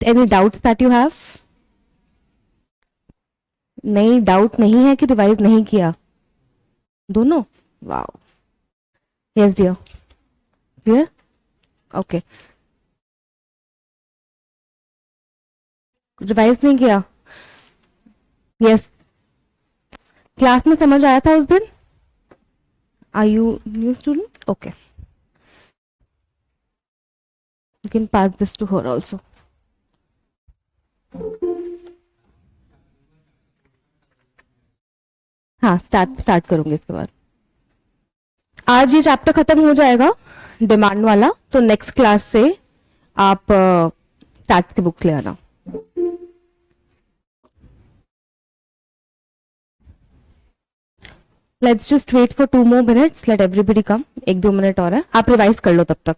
Any doubts that you have? नहीं, doubt नहीं है कि रिवाइज नहीं किया? दोनों? Wow, yes dear, clear, okay. Revise नहीं किया? यस, क्लास में समझ आया था उस दिन? Are you new student? Okay, you can pass this to her also. हाँ, स्टार्ट करूंगी इसके बाद। आज ये चैप्टर खत्म हो जाएगा डिमांड वाला, तो नेक्स्ट क्लास से आप स्टार्ट की बुक ले आना। Let's just wait for 2 more minutes, let everybody come. 1-2 minute और है, आप रिवाइज कर लो तब तक।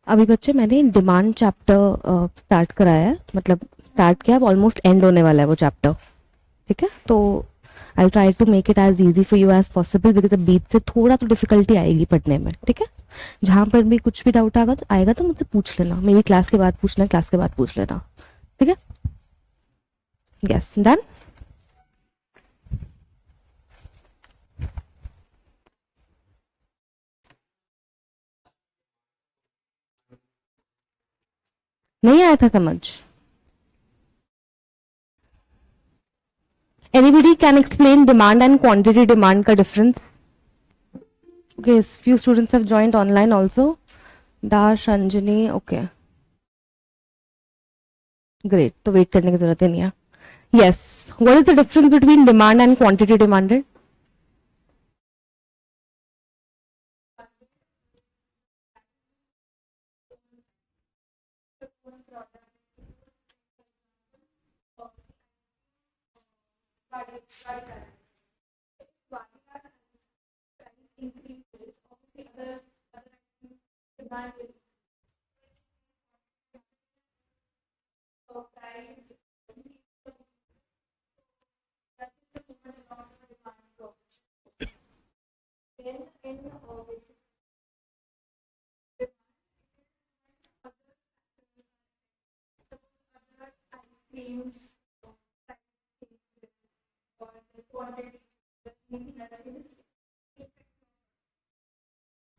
अभी बच्चे मैंने डिमांड चैप्टर स्टार्ट कराया है, मतलब स्टार्ट किया, ऑलमोस्ट एंड होने वाला है वो चैप्टर, ठीक है? तो I try to make it as easy for you as possible, because अब बीच से थोड़ा तो डिफिकल्टी आएगी पढ़ने में, ठीक है? जहां पर भी कुछ भी डाउट आएगा तो मुझसे पूछ लेना, मे बी क्लास के बाद पूछना, क्लास के बाद पूछ लेना, ठीक है? Yes, done. नहीं आया था समझ? Anybody can explain demand and quantity demand का difference? Okay, few students have joined online also. Dash, Anjani, okay. Great, तो वेट करने की जरूरत ही नहीं है। Yes, what is the difference between demand and quantity demanded?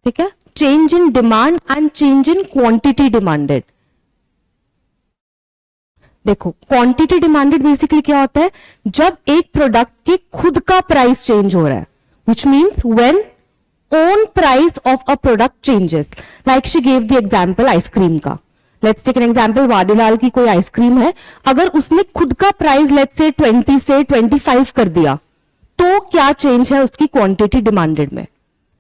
ठीक है, change in demand and change in quantity demanded. देखो, quantity demanded basically क्या होता है? जब एक प्रोडक्ट के खुद का प्राइस चेंज हो रहा है, which means when own price of a product changes. Like she gave the example ice cream का। Let's take an example, Vadilal की कोई आइसक्रीम है, अगर उसने खुद का प्राइस लेट्स से 20 से 25 कर दिया, तो क्या चेंज है उसकी क्वांटिटी डिमांडेड में,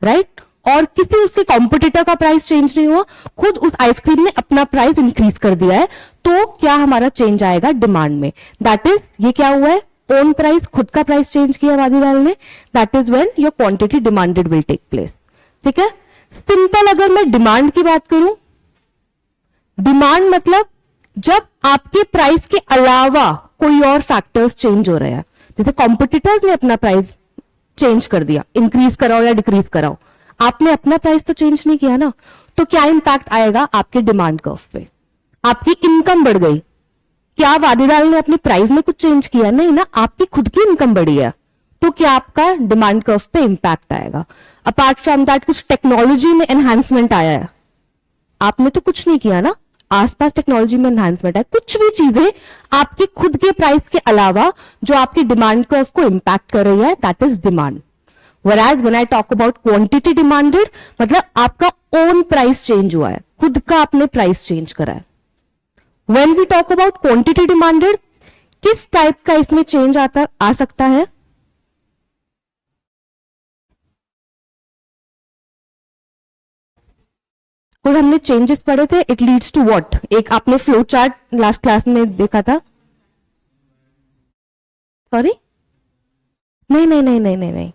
राइट? और किसी उसके कॉम्पिटिटर का प्राइस चेंज नहीं हुआ, खुद उस आइसक्रीम ने अपना प्राइस इंक्रीज कर दिया है, तो क्या हमारा चेंज आएगा डिमांड में? दैट इज, ये क्या हुआ है? ओन प्राइस, खुद का प्राइस चेंज किया वादीलाल ने, that is when your quantity demanded will take place, ठीक है? सिंपल अगर मैं डिमांड की बात करूं, डिमांड मतलब जब आपके प्राइस के अलावा कोई और फैक्टर्स चेंज हो रहे हैं, जैसे कॉम्पिटिटर्स ने अपना प्राइस चेंज कर दिया, इंक्रीज कराओ या डिक्रीज कराओ, आपने अपना प्राइस तो चेंज नहीं किया ना, तो क्या इंपैक्ट आएगा आपके डिमांड कर्व पे? आपकी इनकम बढ़ गई, क्या वादीलाल ने अपने प्राइस में कुछ चेंज किया? नहीं ना, आपकी खुद की इनकम बढ़ी है, तो क्या आपका डिमांड कर्व पे इंपैक्ट आएगा? अपार्ट फ्रॉम दैट कुछ टेक्नोलॉजी में एनहांसमेंट आया है, आपने तो कुछ नहीं किया ना, आसपास टेक्नोलॉजी में एनहांसमेंट है, कुछ भी चीजें आपके खुद के प्राइस के अलावा जो आपकी डिमांड कर्व को इंपैक्ट कर रही है, that is demand. Whereas when I talk about quantity demanded, मतलब आपका ओन प्राइस चेंज हुआ है, खुद का आपने प्राइस चेंज करा है। When we talk about quantity demanded, किस टाइप का इसमें चेंज आ सकता है? और हमने चेंजेस पढ़े थे, इट लीड्स टू व्हाट? एक आपने फ्लो चार्ट लास्ट क्लास में देखा था। सॉरी, नहीं नहीं नहीं नहीं नहीं नहीं,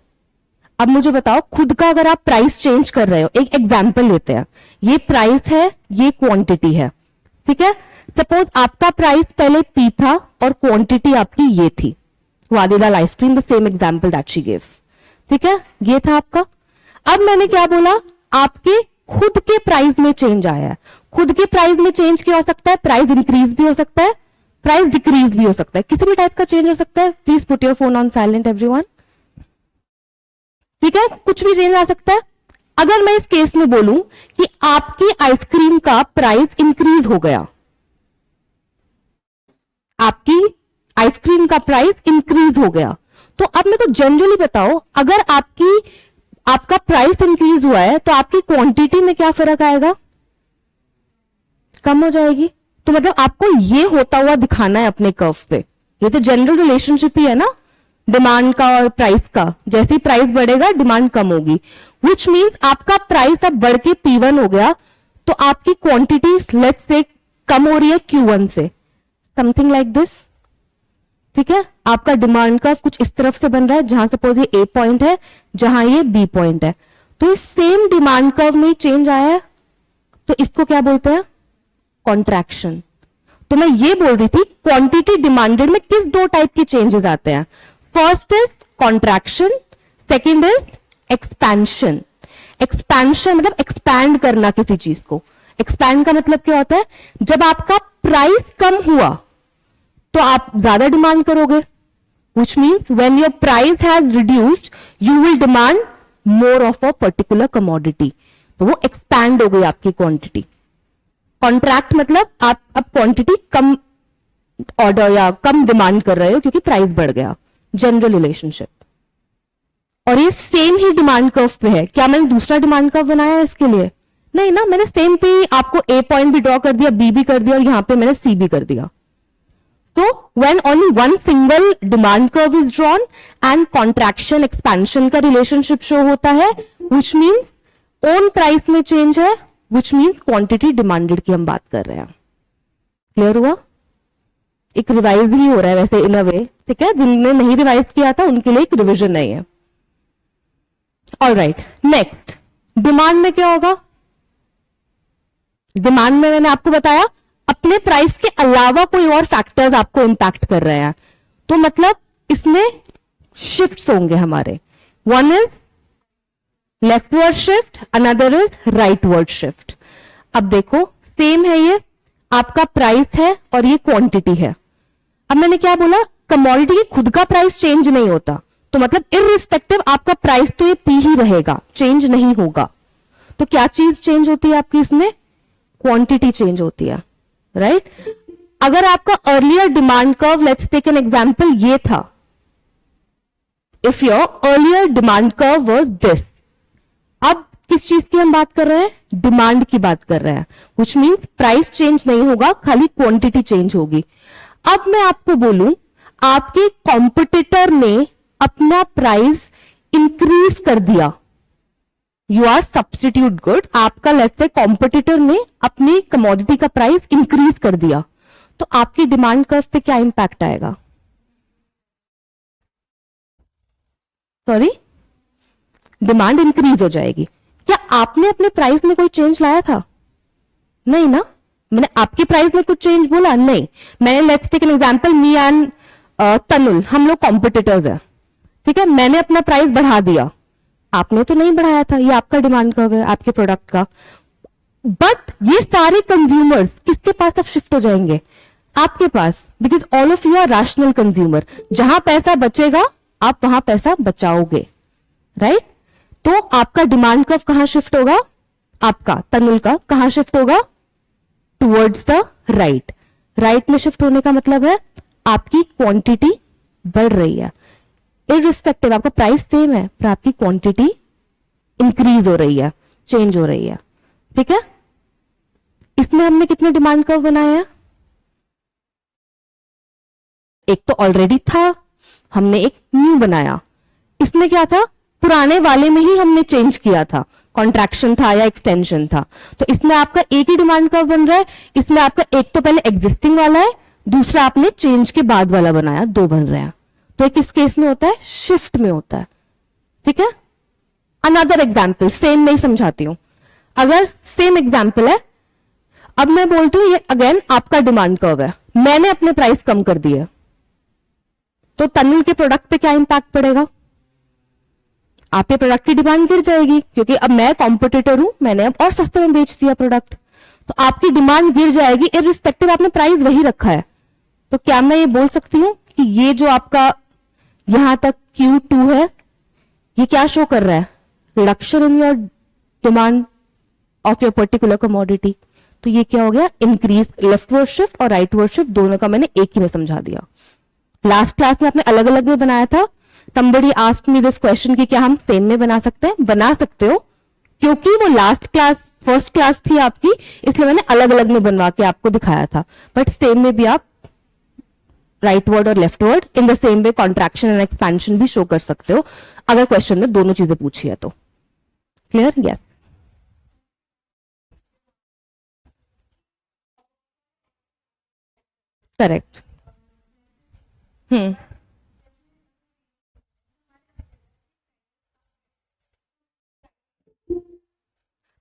अब मुझे बताओ, खुद का अगर आप प्राइस चेंज कर रहे हो, एक एग्जांपल लेते हैं, ये प्राइस है, ये क्वांटिटी है, ठीक है? सपोज आपका प्राइस पहले पी था और क्वांटिटी आपकी ये थी, Vadilal ice cream, the same example that she give, ठीक है? ये था आपका। अब मैंने क्या बोला, आपके खुद के प्राइस में चेंज आया है। खुद के प्राइस में चेंज क्या हो सकता है, प्राइस इंक्रीज भी हो सकता है, प्राइस डिक्रीज भी हो सकता है, किसी भी टाइप का चेंज हो सकता है। Please put your phone on silent everyone. ठीक है, कुछ भी चेंज आ सकता है। अगर मैं इस केस में बोलूं कि आपकी आइसक्रीम का प्राइस इंक्रीज हो गया, आपकी आइसक्रीम का प्राइस इंक्रीज हो गया, तो अब मेरे को जनरली बताओ, अगर आपका प्राइस इंक्रीज हुआ है तो आपकी क्वांटिटी में क्या फर्क आएगा, कम हो जाएगी। तो मतलब आपको ये होता हुआ दिखाना है अपने कर्व पे। ये तो जनरल रिलेशनशिप ही है ना, डिमांड का और प्राइस का। जैसे ही प्राइस बढ़ेगा डिमांड कम होगी, विच मीन्स आपका प्राइस अब बढ़ के P1 हो गया, तो आपकी क्वांटिटी लेट्स से कम हो रही है Q1 से, समथिंग लाइक दिस। ठीक है, आपका डिमांड कर्व कुछ इस तरफ से बन रहा है, जहां सपोज ये A पॉइंट है, जहां ये B पॉइंट है, तो इस सेम डिमांड कर्व में चेंज आया है, तो इसको क्या बोलते हैं, कॉन्ट्रैक्शन। तो मैं ये बोल रही थी क्वांटिटी डिमांडेड में किस दो टाइप के चेंजेस आते हैं, first is contraction, second is expansion. Expansion मतलब एक्सपैंड करना किसी चीज को। एक्सपैंड का मतलब क्या होता है, जब आपका प्राइस कम हुआ तो आप ज्यादा डिमांड करोगे, विच means when your price has reduced you will demand more of a particular commodity, तो वो एक्सपैंड हो गई आपकी क्वांटिटी। कॉन्ट्रैक्ट मतलब आप अब क्वांटिटी कम ऑर्डर या कम डिमांड कर रहे हो क्योंकि प्राइस बढ़ गया, जनरल रिलेशनशिप। और ये सेम ही डिमांड कर्व पे है। क्या मैंने दूसरा डिमांड कर्व बनाया है इसके लिए, नहीं ना, मैंने सेम पे ही आपको A पॉइंट भी ड्रॉ कर दिया, B भी कर दिया, और यहां पे मैंने C भी कर दिया। तो when only one single demand curve is drawn and contraction expansion का रिलेशनशिप शो होता है, which means own प्राइस में चेंज है, which means क्वांटिटी डिमांडेड की हम बात कर रहे हैं। क्लियर हुआ? एक रिवाइज ही हो रहा है वैसे इन अ वे, ठीक है, जिनने नहीं रिवाइज किया था उनके लिए एक रिविजन नहीं है। ऑलराइट, नेक्स्ट डिमांड में क्या होगा, डिमांड में मैंने आपको बताया अपने प्राइस के अलावा कोई और फैक्टर्स आपको इंपैक्ट कर रहे हैं, तो मतलब इसमें शिफ्ट्स होंगे हमारे। One is leftward shift, another is rightward shift. अब देखो सेम है, ये आपका प्राइस है और ये क्वांटिटी है। अब मैंने क्या बोला, कमोडिटी की खुद का प्राइस चेंज नहीं होता, तो मतलब इररिस्पेक्टिव आपका प्राइस तो ये P ही रहेगा, चेंज नहीं होगा। तो क्या चीज चेंज होती है आपकी इसमें, क्वांटिटी चेंज होती है, राइट? अगर आपका earlier demand curve, let's take an example, ये था, if your earlier demand curve was this, अब किस चीज की हम बात कर रहे हैं, डिमांड की बात कर रहे हैं, व्हिच मींस प्राइस चेंज नहीं होगा, खाली क्वांटिटी चेंज होगी। अब मैं आपको बोलूं आपके कॉम्पिटिटर ने अपना प्राइस इंक्रीज कर दिया, यू आर सब्स्टिट्यूट गुड, आपका लेट्स से कॉम्पिटिटर ने अपनी कमोडिटी का प्राइस इंक्रीज कर दिया, तो आपकी डिमांड कर्व पे क्या इंपैक्ट आएगा, सॉरी, डिमांड इंक्रीज हो जाएगी। क्या आपने अपने प्राइस में कोई चेंज लाया था, नहीं ना, मैंने आपके प्राइस में कुछ चेंज बोला नहीं। मैंने let's take an example, me and Tanul, हम लोग कॉम्पिटिटर्स हैं, ठीक है, मैंने अपना प्राइस बढ़ा दिया, आपने तो नहीं बढ़ाया था, ये आपका डिमांड कर्व है आपके प्रोडक्ट का। बट ये सारे कंज्यूमर्स किसके पास अब शिफ्ट हो जाएंगे, आपके पास, because all of you are rational consumer. जहां पैसा बचेगा आप वहां पैसा बचाओगे, राइट? तो आपका डिमांड कर्व कहां शिफ्ट होगा, आपका तनुल का कहां शिफ्ट होगा, टुवर्ड्स द राइट। राइट में शिफ्ट होने का मतलब है आपकी क्वांटिटी बढ़ रही है, इररिस्पेक्टिव आपका प्राइस सेम है पर आपकी क्वांटिटी इंक्रीज हो रही है, चेंज हो रही है, ठीक है। इसमें हमने कितने डिमांड कर्व बनाए हैं, एक तो ऑलरेडी था, हमने एक न्यू बनाया। इसमें क्या था, पुराने वाले में ही हमने चेंज किया था, कॉन्ट्रैक्शन था या एक्सटेंशन था, तो इसमें आपका एक ही डिमांड कर्व बन रहा है। इसमें आपका एक तो पहले एग्जिस्टिंग वाला है, दूसरा आपने चेंज के बाद वाला बनाया, दो बन रहे हैं। तो किस केस में होता है, शिफ्ट में होता है, ठीक है। अनदर एग्जाम्पल, सेम नहीं समझाती हूं, अगर सेम एग्जाम्पल है, अब मैं बोलती हूं ये अगेन आपका डिमांड कर्व है, मैंने अपने प्राइस कम कर दिए, तो तनुल के प्रोडक्ट पे क्या इंपैक्ट पड़ेगा, आपके प्रोडक्ट की डिमांड गिर जाएगी, क्योंकि अब मैं कॉम्पिटिटर हूं, मैंने अब और सस्ते में बेच दिया प्रोडक्ट, तो आपकी डिमांड गिर जाएगी इररिस्पेक्टिव आपने प्राइस वही रखा है। तो क्या मैं ये बोल सकती हूं कि ये जो आपका यहां तक Q2 है, ये क्या शो कर रहा है? Reduction in your demand of your particular commodity. तो ये क्या हो गया? इंक्रीज लेफ्टवर्ड शिफ्ट और राइटवर्ड शिफ्ट दोनों का मैंने एक ही में समझा दिया। लास्ट क्लास में आपने अलग अलग में बनाया था। somebody asked me this question कि क्या हम सेम में बना सकते हैं? बना सकते हो, क्योंकि वो लास्ट क्लास फर्स्ट क्लास थी आपकी, इसलिए मैंने अलग अलग में बनवा के आपको दिखाया था। बट सेम में भी आप राइट वर्ड और left word in the same way contraction and expansion भी शो कर सकते हो, अगर क्वेश्चन में दोनों चीजें पूछी है तो। क्लियर? यस। करेक्ट।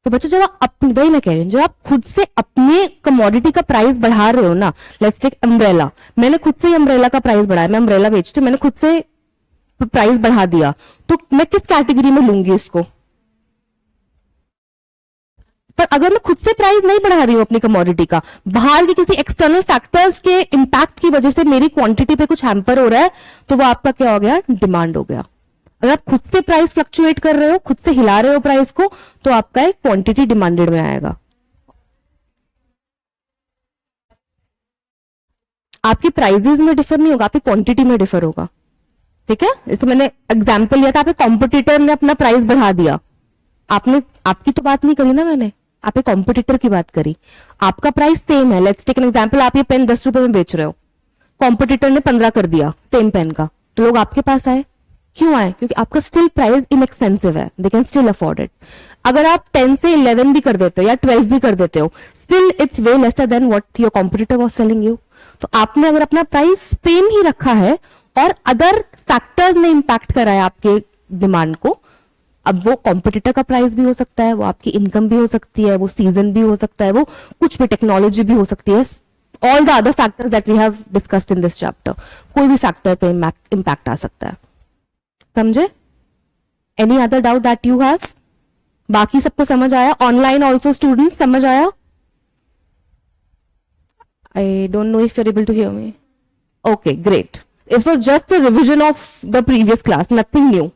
तो बच्चों जब आप अपने, वही मैं कह रही हूं, जब आप खुद से अपने कमोडिटी का प्राइस बढ़ा रहे हो ना, लेट्स टेक अम्ब्रेला, मैंने खुद से अम्ब्रेला का प्राइस बढ़ाया, मैं अम्ब्रेला बेचती हूँ, मैंने खुद से प्राइस बढ़ा दिया, तो मैं किस कैटेगरी में लूंगी इसको? पर अगर मैं खुद से प्राइस नहीं बढ़ा रही हूं अपनी कमोडिटी का, बाहर के किसी एक्सटर्नल फैक्टर्स के इंपैक्ट की वजह से मेरी क्वांटिटी पे कुछ हैम्पर हो रहा है, तो वो आपका क्या हो गया? डिमांड हो गया। अगर आप खुद से प्राइस फ्लक्चुएट कर रहे हो, खुद से हिला रहे हो प्राइस को, तो आपका एक क्वांटिटी डिमांडेड में आएगा। आपकी प्राइसेस में डिफर नहीं होगा, आपकी क्वांटिटी में डिफर होगा। ठीक है? जैसे मैंने एग्जांपल लिया था, आपके कॉम्पिटिटर ने अपना प्राइस बढ़ा दिया, आपने, आपकी तो बात नहीं करी ना मैंने, आपके कॉम्पिटिटर की बात करी। आपका प्राइस सेम है, लेट्स टेक एन एग्जांपल, आप ये पेन 10 रुपए में बेच रहे हो, कॉम्पिटिटर ने 15 कर दिया सेम पेन का, तो लोग आपके पास आए। क्यों आए? क्योंकि आपका स्टिल प्राइस इनएक्सपेंसिव है, they can still afford it. अगर आप 10 से 11 भी कर देते हो या 12 भी कर देते हो, still it's way lesser than what your competitor was selling you. तो आपने अगर अपना प्राइस सेम ही रखा है और अदर फैक्टर्स ने इंपैक्ट करा है आपके डिमांड को, अब वो कॉम्पिटिटर का प्राइस भी हो सकता है, वो आपकी इनकम भी हो सकती है, वो सीजन भी हो सकता है, वो कुछ भी टेक्नोलॉजी भी हो सकती है, all the other factors that we have discussed in this chapter, कोई भी फैक्टर पे इंपैक्ट आ सकता है। समझे? Any other doubt that you have? बाकी सबको समझ आया? ऑनलाइन ऑल्सो स्टूडेंट समझ आया? I don't know if you are able to hear me. Okay, great. It was just a revision of the previous class, nothing new.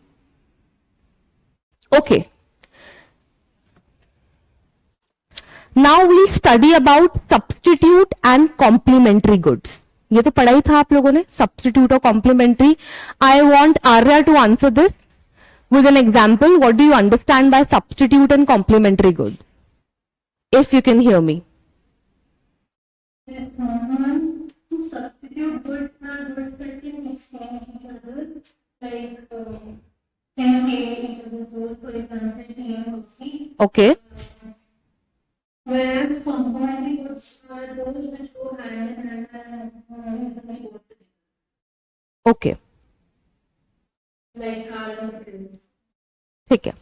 Okay, now we study about substitute and complementary goods. ये तो पढ़ा ही था आप लोगों ने, substitute और complementary. I want Arya to answer this with an example. What do you understand by substitute and complementary goods? If you can hear me. Yes, substitute goods are goods that can exchange each other, like can trade each other's goods, for example, tea and coffee. Okay. Whereas complementary goods are those which go hand in hand and usually go together. Okay. Like car and material. ठीक है।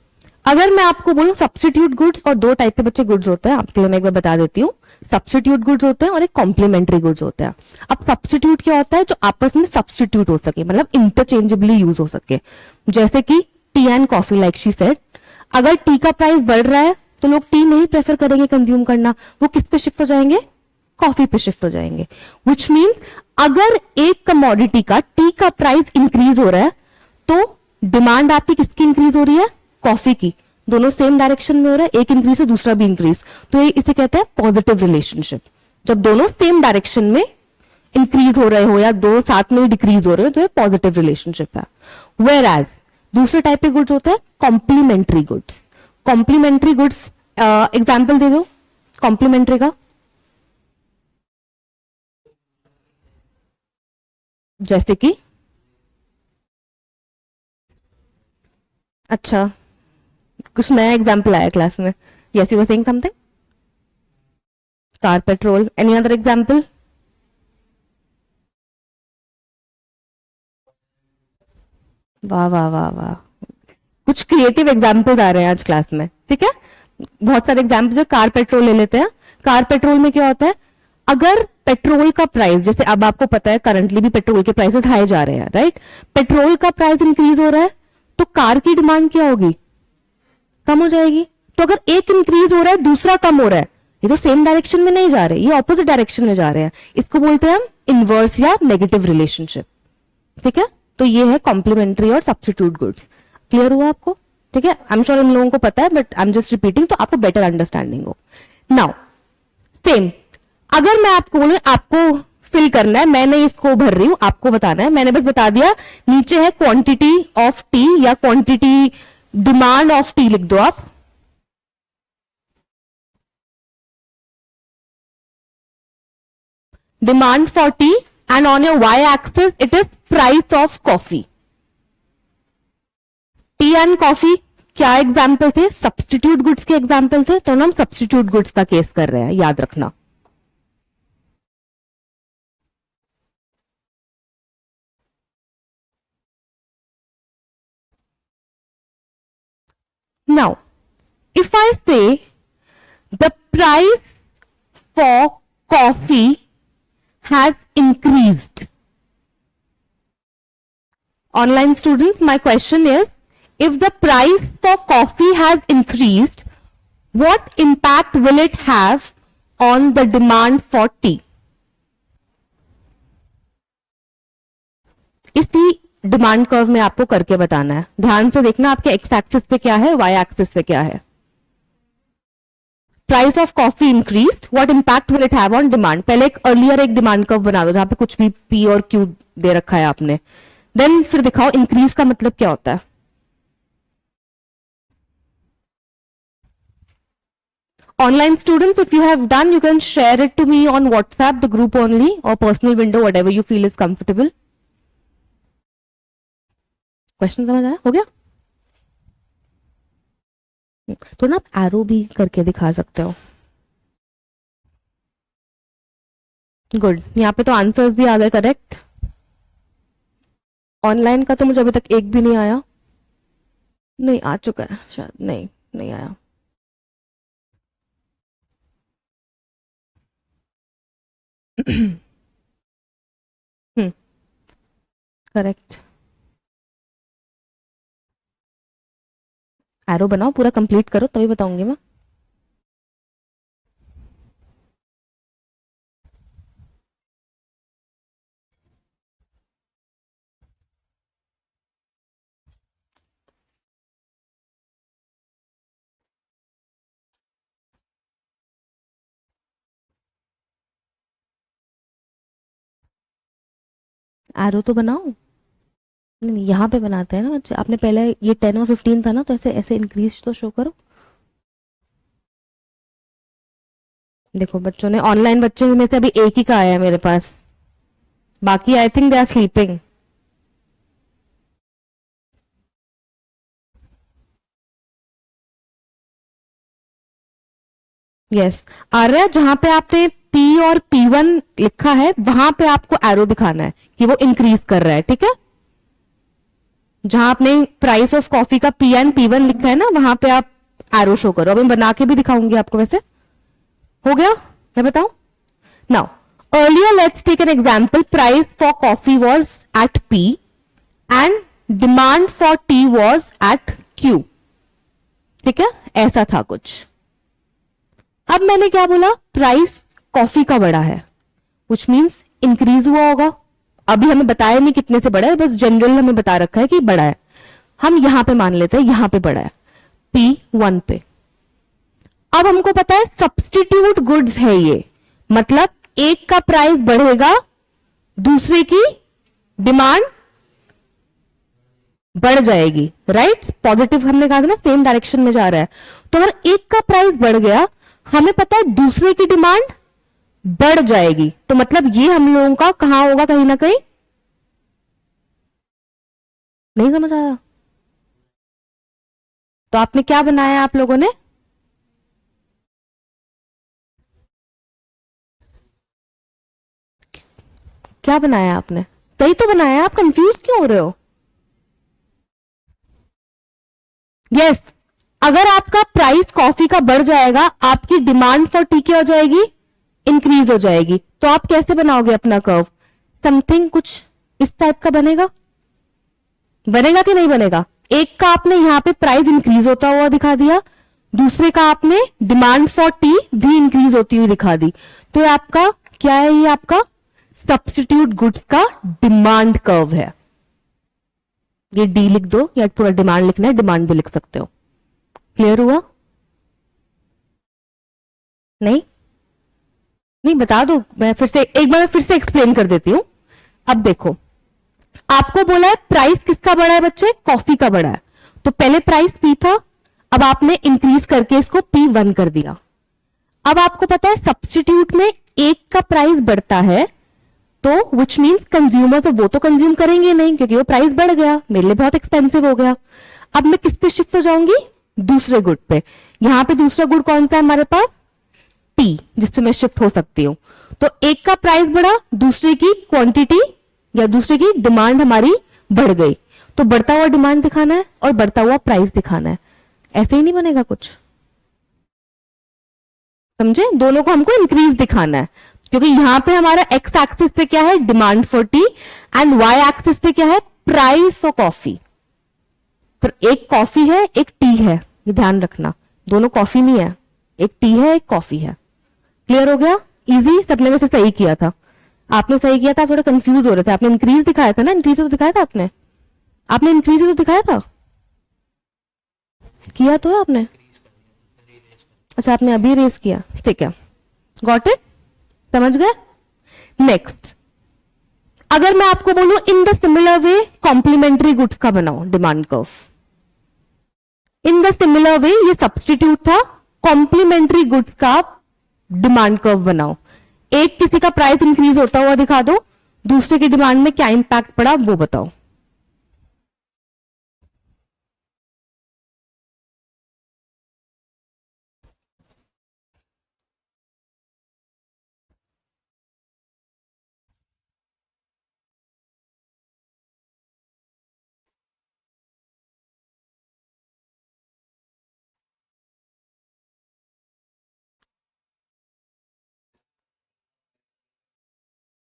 अगर मैं आपको बोलूं substitute goods, और दो type के बच्चे गुड्स होते हैं, आपके लिए मैं एक बार बता देती हूँ। सब्स्टिट्यूट गुड्स होते हैं और एक कॉम्प्लीमेंट्री गुड्स होते हैं। अब सब्स्टिट्यूट क्या होता है? जो आपस में सब्स्टिट्यूट हो सके, मतलब इंटरचेंजेबली यूज हो सके। जैसे कि T and coffee, like she said, अगर टी का प्राइस बढ़ रहा है तो लोग टी नहीं प्रेफर करेंगे कंज्यूम करना, वो किस पे शिफ्ट हो जाएंगे? कॉफी पे शिफ्ट हो जाएंगे। विच मीन्स अगर एक कमोडिटी का, टी का प्राइस इंक्रीज हो रहा है, तो डिमांड आपकी किसकी इंक्रीज हो रही है? कॉफी की। दोनों सेम डायरेक्शन में हो रहा है, एक इंक्रीज तो दूसरा भी इंक्रीज, तो ये इसे कहते हैं पॉजिटिव रिलेशनशिप। जब दोनों सेम डायरेक्शन में इंक्रीज हो रहे हो या दो साथ में डिक्रीज हो रहे हो, तो ये पॉजिटिव रिलेशनशिप है। वेयर एज दूसरे टाइप के गुड्स होते हैं complementary goods. Complementary goods, example दे दो कॉम्प्लीमेंट्री का। जैसे कि, अच्छा कुछ नया एग्जाम्पल आया क्लास में। Yes, you were saying something. Car petrol, any other example? वाह वाह वाह वाह, कुछ क्रिएटिव एग्जाम्पल्स आ रहे हैं आज क्लास में। ठीक है, बहुत सारे एग्जाम्पल्स है। कार पेट्रोल ले लेते हैं। कार पेट्रोल में क्या होता है? अगर पेट्रोल का प्राइस, जैसे अब आपको पता है करंटली भी पेट्रोल के प्राइसेस हाई जा रहे हैं, राइट? पेट्रोल का प्राइस इंक्रीज हो रहा है तो कार की डिमांड क्या होगी, कम हो जाएगी। तो अगर एक इंक्रीज हो रहा है दूसरा कम हो रहा है, ये तो सेम डायरेक्शन में नहीं जा रहे, ये ऑपोजिट डायरेक्शन में जा रहे हैं, इसको बोलते हैं हम इनवर्स या नेगेटिव रिलेशनशिप। ठीक है, तो ये है कॉम्प्लीमेंट्री और सब्स्टिट्यूट गुड्स। क्लियर हुआ आपको? ठीक है, आई एम श्योर इन लोगों को पता है, but I am just repeating तो आपको बेटर अंडरस्टैंडिंग हो। नाउ सेम, अगर मैं आपको बोलूं आपको फिल करना है, मैं नहीं इसको भर रही हूं, आपको बताना है, मैंने बस बता दिया, नीचे है क्वांटिटी ऑफ टी या क्वांटिटी डिमांड ऑफ टी लिख दो आप। Demand for tea and on your Y axis it is price of coffee. Tea and coffee क्या एग्जाम्पल थे, सब्स्टिट्यूट गुड्स के एग्जाम्पल थे, तो हम सब्स्टिट्यूट गुड्स का केस कर रहे हैं, याद रखना। Now, if I say the price for coffee has increased. Online students, my question is, if the price for coffee has increased, what impact will it have on the demand for tea? इसी demand curve में आपको करके बताना है, ध्यान से देखना आपके एक्स एक्सिस पे क्या है, वाई एक्सिस पे क्या है। Price of coffee increase, what impact will it have on demand. पहले एक अर्लियर एक डिमांड कर्व बना दो जहां पे कुछ भी पी और क्यू दे रखा है आपने, देन फिर दिखाओ इंक्रीज का मतलब क्या होता है। Online students, if you have done, you can share it to me on WhatsApp, the group only, or personal window, whatever you feel is comfortable. Question समझ आया? हो गया? तो ना आप एरो भी करके दिखा सकते हो। गुड, यहाँ पे तो आंसर्स भी आ गए करेक्ट। ऑनलाइन का तो मुझे अभी तक एक भी नहीं आया, नहीं आ चुका है शायद, नहीं नहीं आया। करेक्ट, एरो बनाओ, पूरा कंप्लीट करो तभी बताऊंगी मैं। एरो तो बनाओ। नहीं नहीं, यहाँ पे बनाते हैं ना बच्चे, आपने पहले ये 10 और 15 था ना, तो ऐसे ऐसे इंक्रीज तो शो करो। देखो बच्चों ने, ऑनलाइन बच्चों में से अभी एक ही का आया है मेरे पास, बाकी I think they are sleeping. Yes, आ रहा है, जहां पे आपने P और P1 लिखा है वहां पे आपको एरो दिखाना है कि वो इंक्रीज कर रहा है। ठीक है, जहां आपने प्राइस ऑफ कॉफी का P एंड P1 लिखा है ना, वहां पे आप एरो शो करो। अब मैं बना के भी दिखाऊंगी आपको। वैसे हो गया, मैं बताऊं? Now earlier let's take an example, price for coffee was at P and demand for tea was at Q। ठीक है, ऐसा था कुछ। अब मैंने क्या बोला, प्राइस कॉफी का बढ़ा है, which means इंक्रीज हुआ होगा। अभी हमें बताया नहीं कितने से बढ़ा है, बस जनरल हमें बता रखा है कि बढ़ा है। हम यहां पे मान लेते हैं यहां पे बढ़ा है, P1 पे। अब हमको पता है सब्स्टिट्यूट गुड्स है ये, मतलब एक का प्राइस बढ़ेगा, दूसरे की डिमांड बढ़ जाएगी। राइट, पॉजिटिव हमने कहा था ना, सेम डायरेक्शन में जा रहा है। तो अगर एक का प्राइस बढ़ गया, हमें पता है दूसरे की डिमांड बढ़ जाएगी, तो मतलब ये हम लोगों का कहां होगा, कहीं ना कहीं। नहीं समझ आया? तो आपने क्या बनाया, आप लोगों ने क्या बनाया? आपने सही तो बनाया, आप कंफ्यूज क्यों हो रहे हो? यस, अगर आपका प्राइस कॉफी का बढ़ जाएगा, आपकी डिमांड फॉर टी क्या हो जाएगी, इंक्रीज हो जाएगी। तो आप कैसे बनाओगे अपना कर्व? समथिंग कुछ इस टाइप का बनेगा, बनेगा कि नहीं बनेगा? एक का आपने यहां पे प्राइस इंक्रीज होता हुआ दिखा दिया, दूसरे का आपने डिमांड फॉर टी भी इंक्रीज होती हुई दिखा दी। तो ये आपका क्या है, ये आपका सब्स्टिट्यूट गुड्स का डिमांड कर्व है। ये डी लिख दो, या पूरा डिमांड लिखना है, डिमांड भी लिख सकते हो। क्लियर हुआ? नहीं नहीं, बता दो, मैं फिर से एक बार फिर से एक्सप्लेन कर देती हूं। अब देखो, आपको बोला है प्राइस किसका बढ़ा है बच्चे, कॉफी का बढ़ा है। तो पहले प्राइस पी था, अब आपने इंक्रीज करके इसको P1 कर दिया। अब आपको पता है सब्स्टिट्यूट में एक का प्राइस बढ़ता है, तो विच मीन्स कंज्यूमर तो वो तो कंज्यूम करेंगे नहीं, क्योंकि वो प्राइस बढ़ गया, मेरे लिए बहुत एक्सपेंसिव हो गया। अब मैं किस पे शिफ्ट हो जाऊंगी, दूसरे गुड पे। यहां पे दूसरा गुड कौन सा है हमारे पास, टी, जिससे मैं शिफ्ट हो सकती हूं। तो एक का प्राइस बढ़ा, दूसरे की क्वांटिटी या दूसरे की डिमांड हमारी बढ़ गई। तो बढ़ता हुआ डिमांड दिखाना है और बढ़ता हुआ प्राइस दिखाना है। ऐसे ही नहीं बनेगा कुछ, समझे? दोनों को हमको इंक्रीज दिखाना है, क्योंकि यहां पे हमारा एक्स एक्सिस पे क्या है, demand for tea, and Y axis पे क्या है, प्राइस फॉर कॉफी। पर एक कॉफी है, एक टी है, ये ध्यान रखना, दोनों कॉफी नहीं है, एक टी है एक कॉफी है। क्लियर हो गया? इजी, सबने वैसे सही किया था, आपने सही किया था, थोड़ा कंफ्यूज हो रहे थे। आपने इंक्रीज दिखाया था ना, इंक्रीज तो दिखाया था आपने इंक्रीज तो दिखाया था, किया तो है आपने। अच्छा, आपने अभी रेस किया, ठीक है, गॉट इट, समझ गए। नेक्स्ट, अगर मैं आपको बोलूं in the similar way complementary goods का बनाओ demand curve. In the similar way, ये सब्स्टिट्यूट था, कॉम्प्लीमेंट्री गुड्स का डिमांड कर्व बनाओ। एक किसी का प्राइस इंक्रीज होता हुआ दिखा दो, दूसरे की डिमांड में क्या इंपैक्ट पड़ा वो बताओ।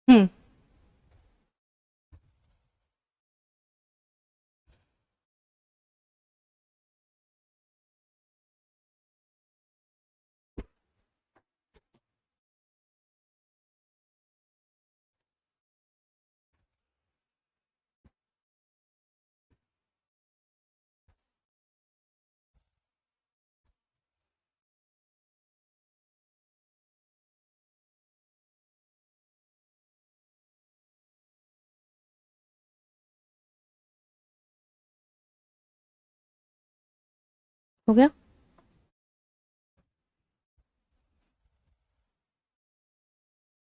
हम्म, हो गया।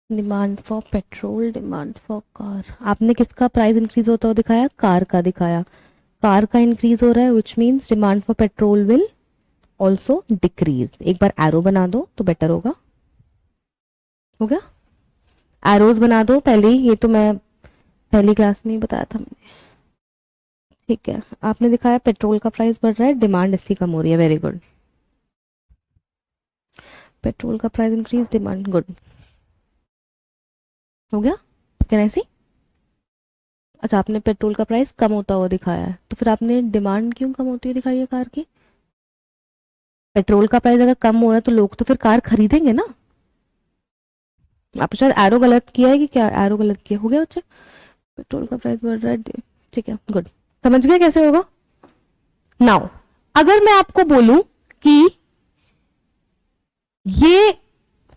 Demand for petrol, demand for car, आपने किसका प्राइस इंक्रीज होता हुआ दिखाया, कार का दिखाया। कार का इंक्रीज हो रहा है, which means demand for petrol will also decrease. एक बार एरो बना दो तो बेटर होगा। हो गया, एरोज बना दो पहले ही, ये तो मैं पहली क्लास में ही बताया था मैंने। ठीक है, आपने दिखाया पेट्रोल का प्राइस बढ़ रहा है, डिमांड इसकी कम हो रही है, वेरी गुड। पेट्रोल का प्राइस इंक्रीज, डिमांड, गुड। हो गया, कैन आई सी? अच्छा, आपने पेट्रोल का प्राइस कम होता हुआ दिखाया है, तो फिर आपने डिमांड क्यों कम होती हुई दिखाई है कार की? पेट्रोल का प्राइस अगर कम हो रहा है तो लोग तो फिर कार खरीदेंगे ना। आपने शायद एरो गलत किया है कि क्या, एरो गलत किया, हो गया बच्चे। पेट्रोल का प्राइस बढ़ रहा है, ठीक है, गुड, समझ गए कैसे होगा। नाउ अगर मैं आपको बोलूं कि ये,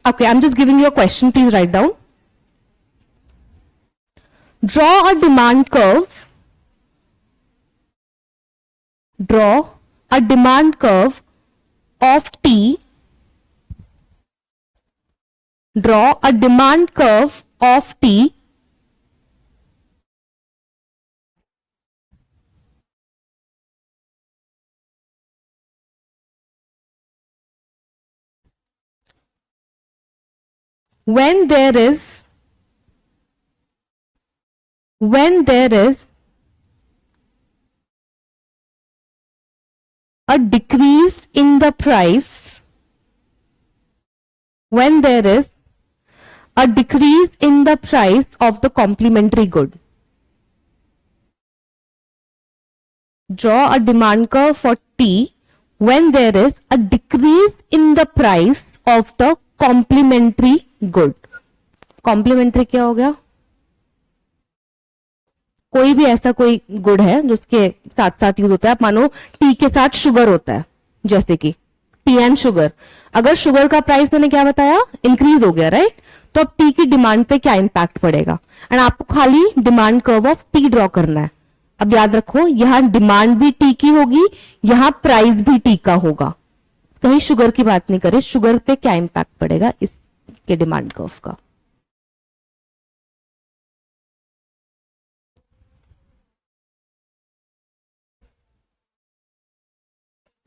okay, I am just giving you a question, please write down. Draw a demand curve. Draw a demand curve of T. Draw a demand curve of T when there is a decrease in the price, when there is a decrease in the price of the complementary good. draw a demand curve for tea when there is a decrease in the price of the complementary good. Complementary क्या हो गया? कोई भी ऐसा कोई good है जो उसके साथ साथ यूज होता है. आप मानो टी के साथ शुगर होता है, जैसे कि टी एंड शुगर. अगर शुगर का प्राइस मैंने क्या बताया, इंक्रीज हो गया, राइट? तो अब टी की डिमांड पे क्या इंपैक्ट पड़ेगा? एंड आपको खाली demand curve of T draw करना है. अब याद रखो, यहां डिमांड भी टी की होगी, यहां प्राइस भी टी का होगा. कहीं शुगर की बात नहीं करें. शुगर पे क्या इंपैक्ट पड़ेगा इसके डिमांड कर्व का?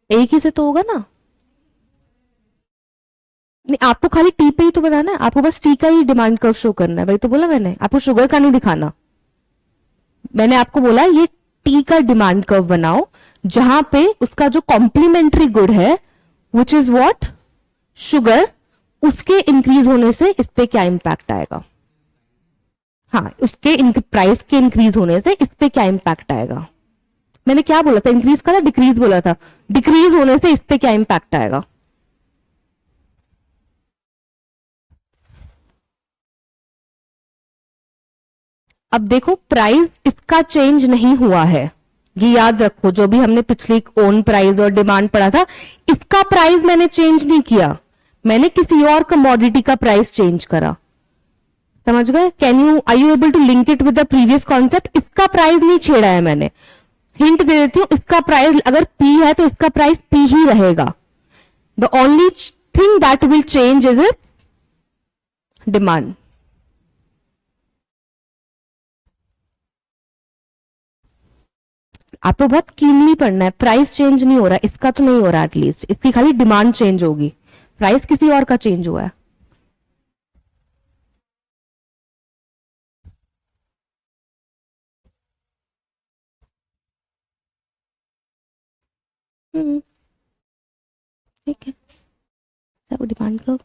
एक ही से तो होगा ना. नहीं, आपको खाली टी पे ही तो बनाना है. आपको बस टी का ही डिमांड कर्व शो करना है. वही तो बोला मैंने, आपको शुगर का नहीं दिखाना. मैंने आपको बोला ये टी का डिमांड कर्व बनाओ, जहां पे उसका जो कॉम्प्लीमेंट्री गुड है विच इज व्हाट, शुगर, उसके इंक्रीज होने से इस पे क्या इंपैक्ट आएगा. हाँ, उसके प्राइस के इंक्रीज होने से इस पे क्या इंपैक्ट आएगा. मैंने क्या बोला था, इंक्रीज का था, डिक्रीज बोला था. डिक्रीज होने से इस पे क्या इंपैक्ट आएगा. अब देखो, प्राइस इसका चेंज नहीं हुआ है, ये याद रखो. जो भी हमने पिछली ओन प्राइस और डिमांड पढ़ा था, इसका प्राइस मैंने चेंज नहीं किया. मैंने किसी और कमोडिटी का प्राइस चेंज करा. समझ गए? Can you, are you able to link it with the previous concept? इसका प्राइस नहीं छेड़ा है मैंने. हिंट दे देती हूं, इसका प्राइस अगर पी है तो इसका प्राइस पी ही रहेगा. The only thing that will change is it demand. आपको बहुत कीनली पढ़ना है. प्राइस चेंज नहीं हो रहा, इसका तो नहीं हो रहा, एटलीस्ट इसकी खाली डिमांड चेंज होगी. प्राइस किसी और का चेंज हुआ है. ठीक है, सब डिमांड का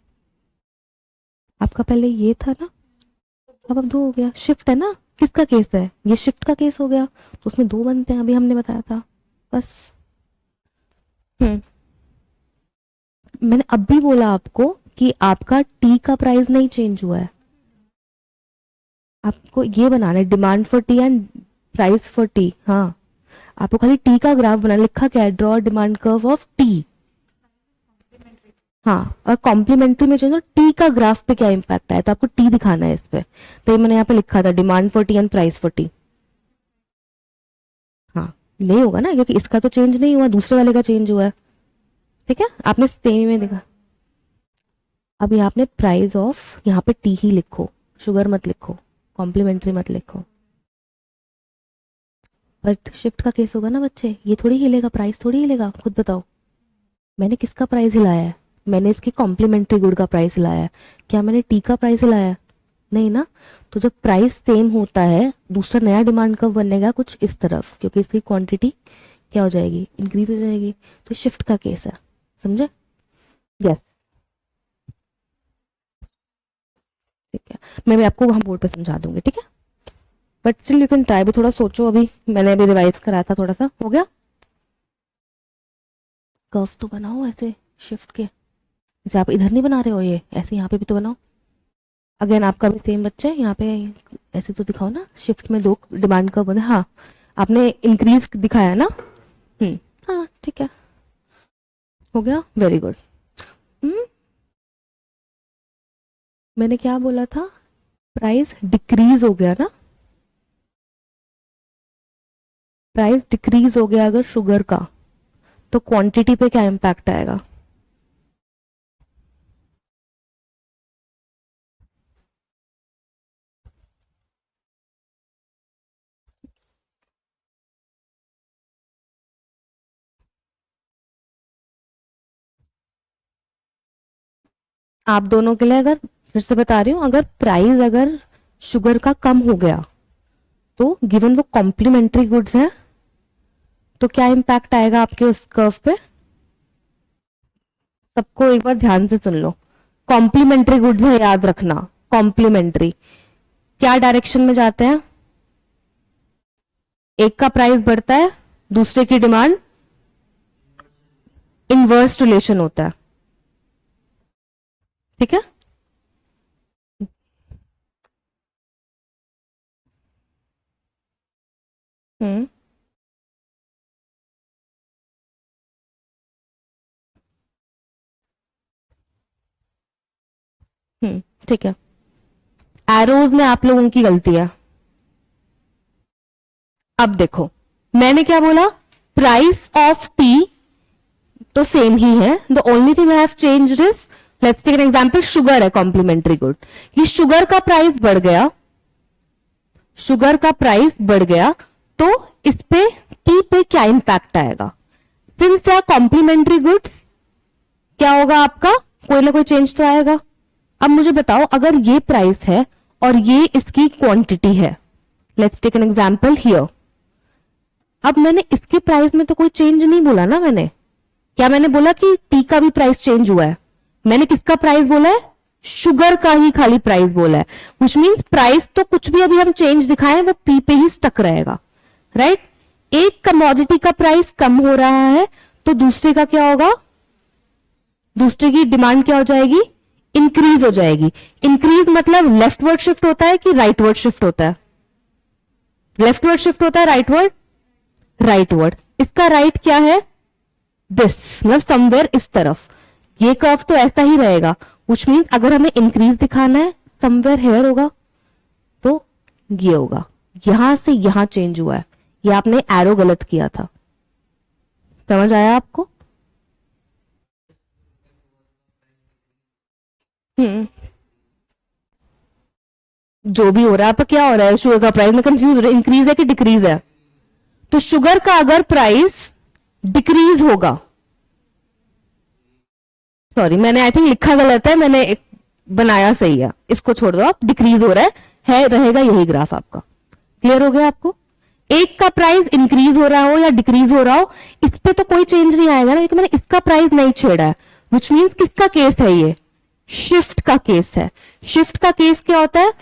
आपका पहले ये था ना, अब दो हो गया. शिफ्ट है ना, किसका केस है, ये शिफ्ट का केस हो गया, तो उसमें दो बनते हैं, अभी हमने बताया था. बस. मैंने अब भी बोला आपको कि आपका टी का प्राइस नहीं चेंज हुआ है. आपको ये बनाना है demand for tea and price for T. हाँ, आपको खाली टी का ग्राफ बनाना. लिखा क्या है, draw demand curve of T. हाँ, और कॉम्प्लीमेंट्री में जो टी का ग्राफ पे क्या इंपैक्ट आया, तो आपको टी दिखाना है इस पे. तो मैंने यहाँ पे लिखा था demand for tea and price for T. हाँ, नहीं होगा ना, क्योंकि इसका तो चेंज नहीं हुआ, दूसरे वाले का चेंज हुआ है. ठीक है, आपने सेम में देखा. अभी आपने प्राइस ऑफ, यहाँ पे टी ही लिखो, शुगर मत लिखो, कॉम्प्लीमेंट्री मत लिखो. बट शिफ्ट का केस होगा ना बच्चे, ये थोड़ी हिलेगा, प्राइस थोड़ी हिलेगा. खुद बताओ, मैंने किसका प्राइस हिलाया है? मैंने इसके कॉम्प्लीमेंट्री गुड का प्राइस हिलाया है. क्या मैंने टी का प्राइस हिलाया है? नहीं ना. तो जब प्राइस सेम होता है, दूसरा नया डिमांड कर्व बनेगा कुछ इस तरफ, क्योंकि इसकी क्वांटिटी क्या हो जाएगी, इंक्रीज हो जाएगी. तो शिफ्ट का केस है. समझे? यस. ठीक है, मैं भी आपको वहां बोर्ड पे समझा दूंगी. ठीक है, but still you can try. भी थोड़ा सोचो. अभी मैंने अभी रिवाइज करा था, थोड़ा सा हो गया. कर्व तो बनाओ ऐसे शिफ्ट के, जैसे आप इधर नहीं बना रहे हो, ये ऐसे यहाँ पे भी तो बनाओ. अगेन आपका भी सेम बच्चे, यहाँ पे ऐसे तो दिखाओ ना. शिफ्ट में दो डिमांड कर्व बने. हाँ, आपने इंक्रीज दिखाया ना. हाँ, ठीक है, हो गया. Very good. मैंने क्या बोला था, प्राइस डिक्रीज हो गया ना. प्राइस डिक्रीज हो गया अगर शुगर का, तो क्वांटिटी पे क्या इंपैक्ट आएगा. आप दोनों के लिए, अगर फिर से बता रही हूं, अगर प्राइस अगर शुगर का कम हो गया, तो गिवन वो कॉम्प्लीमेंट्री गुड्स हैं, तो क्या इंपैक्ट आएगा आपके उस कर्व पे. सबको एक बार ध्यान से सुन लो. कॉम्प्लीमेंट्री गुड्स है, याद रखना. कॉम्प्लीमेंट्री क्या डायरेक्शन में जाते हैं. एक का प्राइस बढ़ता है, दूसरे की डिमांड इनवर्स रिलेशन होता है, ठीक है। हम्म ठीक है। एरोज में आप लोगों की गलती है। अब देखो, मैंने क्या बोला, प्राइस ऑफ टी तो सेम ही है, the only thing I have changed is, let's take an example, sugar है कॉम्प्लीमेंट्री गुड, ये शुगर का प्राइस बढ़ गया, शुगर का प्राइस बढ़ गया, तो इस पे टी पे क्या इंपैक्ट आएगा, since they are complementary goods, क्या होगा आपका, कोई ना कोई चेंज तो आएगा। अब मुझे बताओ, अगर ये प्राइस है और ये इसकी क्वांटिटी है, let's take an example here, अब मैंने इसके प्राइस में तो कोई चेंज नहीं बोला ना, मैंने क्या मैंने बोला कि टी का भी प्राइस चेंज हुआ है, मैंने किसका प्राइस बोला है, शुगर का ही खाली प्राइस बोला है, विच मीन्स प्राइस तो कुछ भी अभी हम चेंज दिखाएं वो पी पे ही स्टक रहेगा, राइट। एक कमोडिटी का प्राइस कम हो रहा है तो दूसरे का क्या होगा, दूसरे की डिमांड क्या हो जाएगी, इंक्रीज हो जाएगी। इंक्रीज मतलब लेफ्टवर्ड शिफ्ट होता है कि राइटवर्ड शिफ्ट होता है, लेफ्टवर्ड शिफ्ट होता है, राइटवर्ड, राइटवर्ड। इसका राइट क्या है, दिस, मतलब समवेयर इस तरफ, ये कर्व तो ऐसा ही रहेगा, विच मीन्स अगर हमें इंक्रीज दिखाना है समवेयर हेयर होगा, तो ये होगा, यहां से यहां चेंज हुआ है, ये आपने एरो गलत किया था, समझ आया आपको। जो भी हो रहा है, आपका क्या हो रहा है, शुगर का प्राइस में कंफ्यूज हो रहा है, इंक्रीज है कि डिक्रीज है, तो शुगर का अगर प्राइस डिक्रीज होगा, सॉरी मैंने आई थिंक लिखा गलत है, मैंने एक बनाया सही है, इसको छोड़ दो आप, डिक्रीज हो रहा है रहेगा यही ग्राफ आपका, क्लियर हो गया आपको। एक का प्राइस इंक्रीज हो रहा हो या डिक्रीज हो रहा हो, इस पे तो कोई चेंज नहीं आएगा ना, क्योंकि मैंने इसका प्राइस नहीं छेड़ा है, विच मीन्स किसका केस है, ये शिफ्ट का केस है। शिफ्ट का केस क्या होता है,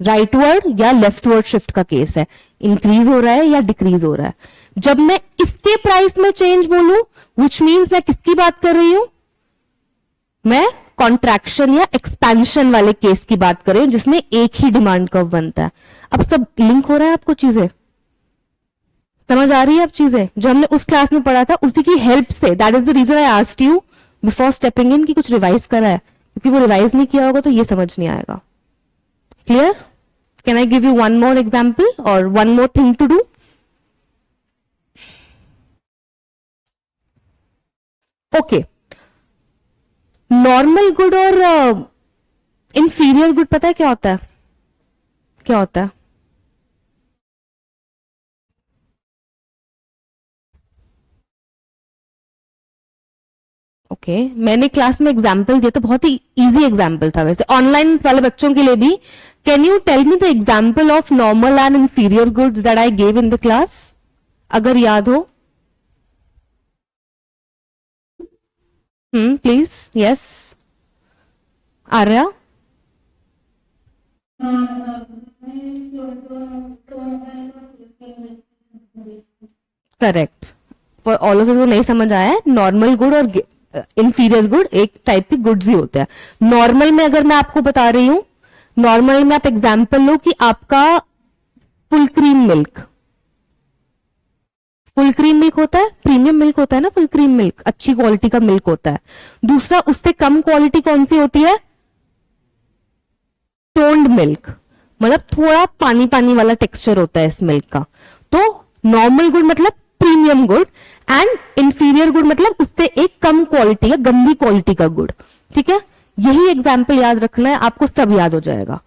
राइटवर्ड या लेफ्टवर्ड शिफ्ट का केस है, इंक्रीज हो रहा है या डिक्रीज हो रहा है। जब मैं इसके प्राइस में चेंज बोलूं, विच मीन्स मैं किसकी बात कर रही हूं, मैं कॉन्ट्रैक्शन या एक्सपेंशन वाले केस की बात कर रही हूं, जिसमें एक ही डिमांड कर्व बनता है। अब सब लिंक हो रहा है, आपको चीजें समझ आ रही है, अब चीजें जो हमने उस क्लास में पढ़ा था उसी की हेल्प से, that is the reason I asked you before stepping in कि कुछ रिवाइज करा है, क्योंकि वो रिवाइज नहीं किया होगा तो ये समझ नहीं आएगा। Clear? Can I give you one more example or one more thing to do? Okay. Normal good और inferior good पता है क्या होता है? क्या होता है? ओके मैंने क्लास में एग्जाम्पल दिया था, बहुत ही इजी एग्जाम्पल था वैसे, ऑनलाइन वाले बच्चों के लिए भी। Can you tell me the example of normal and inferior goods that I gave in the class, अगर याद हो। Please, yes Arya. Correct, for all of को नहीं समझ आया है, नॉर्मल गुड और इंफीरियर गुड एक टाइप के गुड्स ही होते हैं। नॉर्मल में अगर मैं आपको बता रही हूं, नॉर्मल में आप एग्जांपल लो कि आपका full cream milk, full cream milk होता है, प्रीमियम मिल्क होता है ना, फुल क्रीम मिल्क अच्छी क्वालिटी का मिल्क होता है। दूसरा उससे कम क्वालिटी कौन सी होती है, टोन्ड मिल्क, मतलब थोड़ा पानी पानी वाला टेक्सचर होता है इस मिल्क का। तो नॉर्मल गुड मतलब premium good and inferior good मतलब उससे एक कम क्वालिटी या गंदी क्वालिटी का गुड, ठीक है। यही एग्जाम्पल याद रखना है आपको, सब याद हो जाएगा।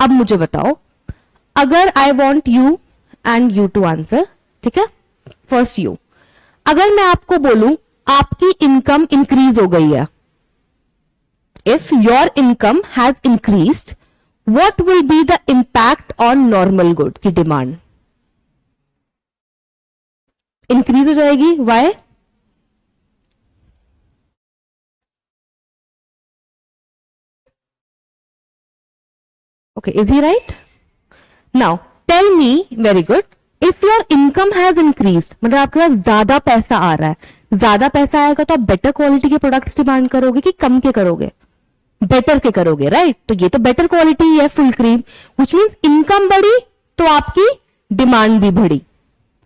अब मुझे बताओ, अगर I want you and you to answer, ठीक है, फर्स्ट यू, अगर मैं आपको बोलूं आपकी इनकम इंक्रीज हो गई है, if your income has increased, what will be the impact on normal good की डिमांड, इंक्रीज हो जाएगी, why? Okay, is he right? Now tell me, very good, if your income has increase, मतलब आपके पास ज्यादा पैसा आ रहा है, ज्यादा पैसा आएगा तो आप बेटर क्वालिटी के प्रोडक्ट्स डिमांड करोगे कि कम के करोगे? बेटर के करोगे, राइट? तो ये तो बेटर क्वालिटी है full cream, which means income बढ़ी तो आपकी डिमांड भी बढ़ी,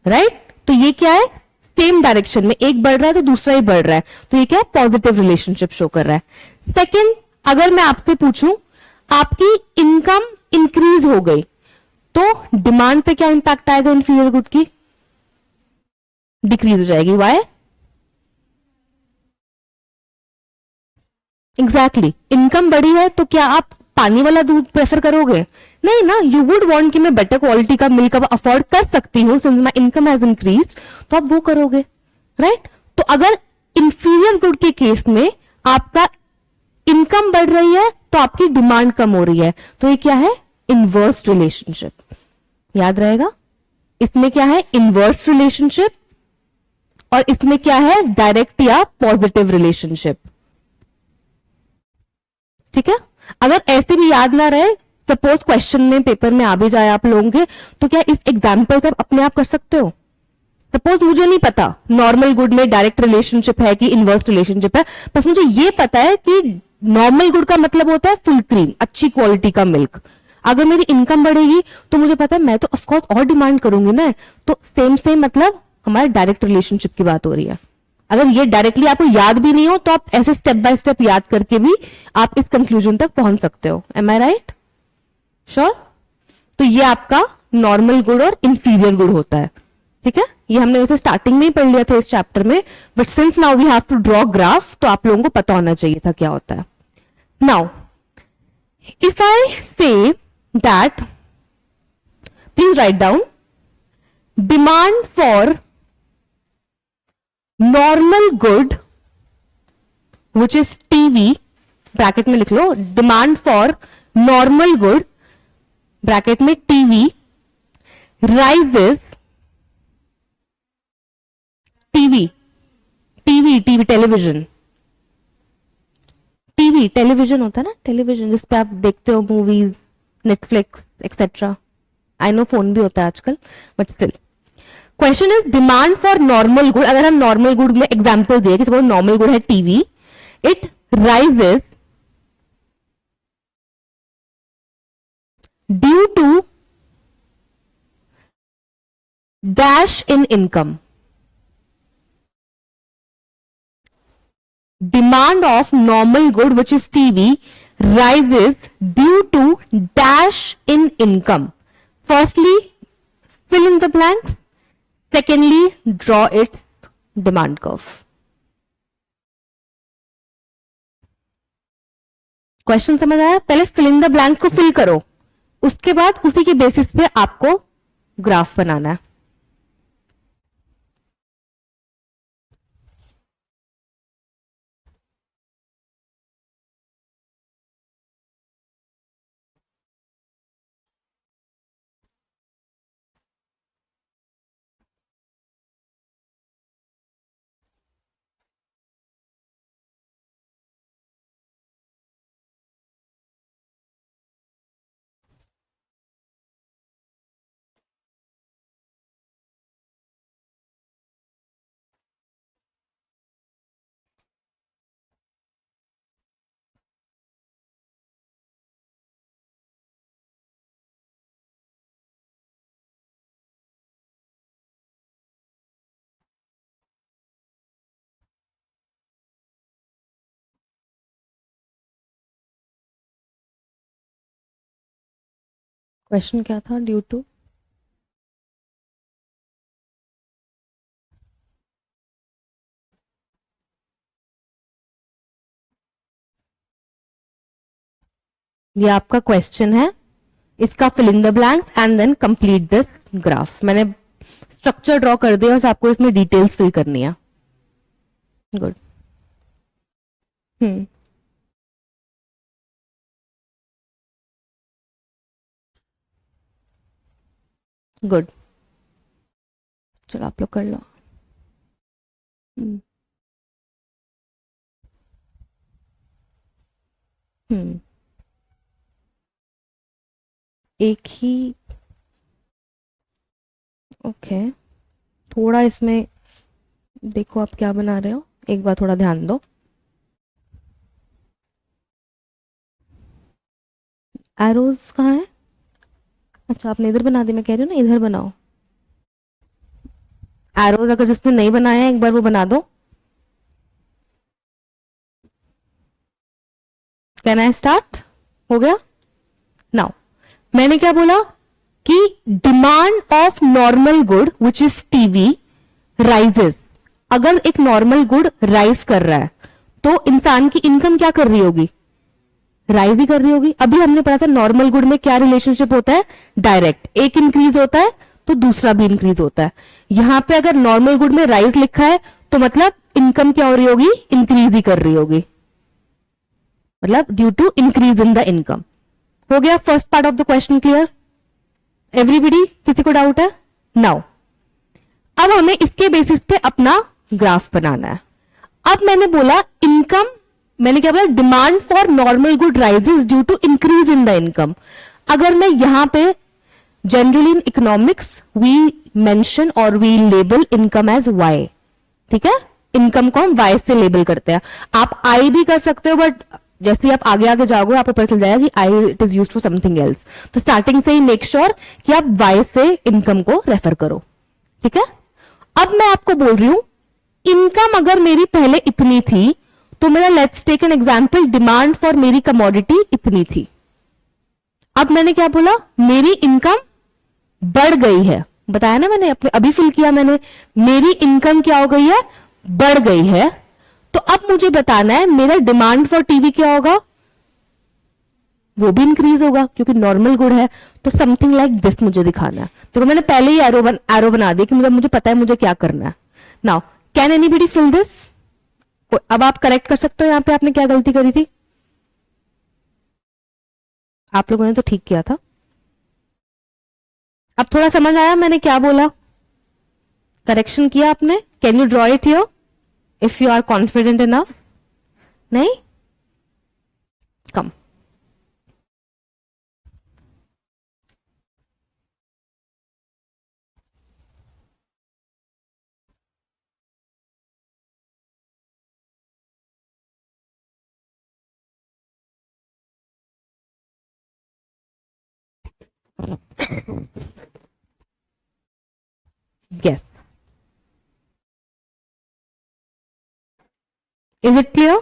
राइट? तो ये क्या है? सेम डायरेक्शन में, एक बढ़ रहा है तो दूसरा ही बढ़ रहा है, तो ये क्या है? पॉजिटिव रिलेशनशिप शो कर रहा है। सेकेंड, अगर मैं आपसे पूछूं आपकी इनकम इंक्रीज हो गई तो डिमांड पे क्या इंपैक्ट आएगा इंफीरियर गुड की? डिक्रीज हो जाएगी। वाई? एग्जैक्टली, इनकम बढ़ी है तो क्या आप पानी वाला दूध प्रेफर करोगे? नहीं ना, यू वुड वांट कि मैं बेटर क्वालिटी का मिल्क अब अफोर्ड कर सकती हूं since my income has increase, तो आप वो करोगे, राइट? तो अगर इंफीरियर गुड के केस में आपका इनकम बढ़ रही है तो आपकी डिमांड कम हो रही है, तो ये क्या है? Inverse relationship. याद रहेगा, इसमें क्या है? इनवर्स रिलेशनशिप, और इसमें क्या है? डायरेक्ट या पॉजिटिव रिलेशनशिप। ठीक है? अगर ऐसे भी याद ना रहे, सपोज क्वेश्चन में पेपर में आ भी जाए आप लोगों के, तो क्या इस एग्जाम्पल से आप अपने आप कर सकते हो? सपोज मुझे नहीं पता नॉर्मल गुड में डायरेक्ट रिलेशनशिप है कि इनवर्स रिलेशनशिप है, बस मुझे ये पता है कि नॉर्मल गुड का मतलब होता है फुल क्रीम, अच्छी क्वालिटी का मिल्क। अगर मेरी इनकम बढ़ेगी तो मुझे पता है मैं तो ऑफकोर्स और डिमांड करूंगी ना, तो सेम सेम मतलब हमारे डायरेक्ट रिलेशनशिप की बात हो रही है। अगर ये डायरेक्टली आपको याद भी नहीं हो तो आप ऐसे स्टेप बाय स्टेप याद करके भी आप इस कंक्लूजन तक पहुंच सकते हो। एम आई राइट? श्योर? तो ये आपका नॉर्मल गुड और इंफीरियर गुड होता है। ठीक है? ये हमने वैसे स्टार्टिंग में ही पढ़ लिया था इस चैप्टर में, but since now we have to draw graph, तो आप लोगों को पता होना चाहिए था क्या होता है। Now if I say that, please write down, demand for normal good which is TV, bracket में लिख लो, demand for normal good bracket में TV rises, TV TV TV television, TV television होता है ना, टेलीविजन जिसपे आप देखते हो movies, Netflix etcetera. I know phone भी होता है आजकल, but still question is demand for normal good. अगर हम नॉर्मल गुड में एग्जांपल दिए कि सपोज नॉर्मल गुड है TV, it rises due to dash in income. Demand of normal good, which is TV, rises due to dash in income. Firstly, fill in the blanks. Secondly, draw its demand curve. Question समझ आया? पहले fill in the blanks को fill करो, उसके बाद उसी के basis पे आपको ग्राफ बनाना है। क्वेश्चन क्या था? ड्यू टू ये आपका क्वेश्चन है, इसका fill in the blank and then complete this graph. मैंने स्ट्रक्चर ड्रॉ कर दिया, बस आपको इसमें डिटेल्स फिल करनी है। गुड। गुड, चलो आप लोग कर लो। हम्म हम्म एक ही ओके, थोड़ा इसमें देखो आप क्या बना रहे हो, एक बार थोड़ा ध्यान दो। एरोज कहाँ है? अच्छा आपने इधर बना दी, मैं कह रही हूँ ना इधर बनाओ। एरोज अगर जिसने नहीं बनाया एक बार वो बना दो। Can I start? हो गया? नाउ मैंने क्या बोला कि demand of normal good which is TV rises. अगर एक नॉर्मल गुड राइज कर रहा है तो इंसान की इनकम क्या कर रही होगी? राइज ही कर रही होगी। अभी हमने पढ़ा था नॉर्मल गुड में क्या रिलेशनशिप होता है? डायरेक्ट, एक इंक्रीज होता है तो दूसरा भी इंक्रीज होता है। यहां पे अगर नॉर्मल गुड में राइज लिखा है तो मतलब इनकम क्या हो रही होगी? इंक्रीज ही कर रही होगी, मतलब due to increase in the income. हो गया first part of the question clear? Everybody, किसी को डाउट है? नाउ अब हमें इसके बेसिस पे अपना ग्राफ बनाना है। अब मैंने बोला इनकम, मैंने क्या बोला? Demand for normal good rises due to increase in the income. अगर मैं यहां पे generally in economics we mention और we label income as Y, ठीक है? इनकम को हम वाई से लेबल करते हैं। आप आई भी कर सकते हो, बट जैसे ही आप आगे आगे जाओगे आपको पता चल जाएगा कि I it is used for something else. तो स्टार्टिंग से ही मेक श्योर कि आप वाई से इनकम को रेफर करो, ठीक है? अब मैं आपको बोल रही हूं इनकम अगर मेरी पहले इतनी थी तो मेरा let's take an example, demand for मेरी कमोडिटी इतनी थी। अब मैंने क्या बोला? मेरी इनकम बढ़ गई है, बताया ना मैंने, अपने अभी फिल किया मैंने, मेरी इनकम क्या हो गई है? बढ़ गई है। तो अब मुझे बताना है मेरा डिमांड फॉर टीवी क्या होगा? वो भी इंक्रीज होगा क्योंकि नॉर्मल गुड है। तो समथिंग लाइक दिस मुझे दिखाना है। देखो मैंने पहले ही एरो बना दिया कि मुझे पता है मुझे क्या करना है। Now can anybody fill this? अब आप करेक्ट कर सकते हो यहां पे आपने क्या गलती करी थी। आप लोगों ने तो ठीक किया था। अब थोड़ा समझ आया मैंने क्या बोला? करेक्शन किया आपने? Can you draw it here if you are confident enough? नहीं? Come. Yes. Is it clear?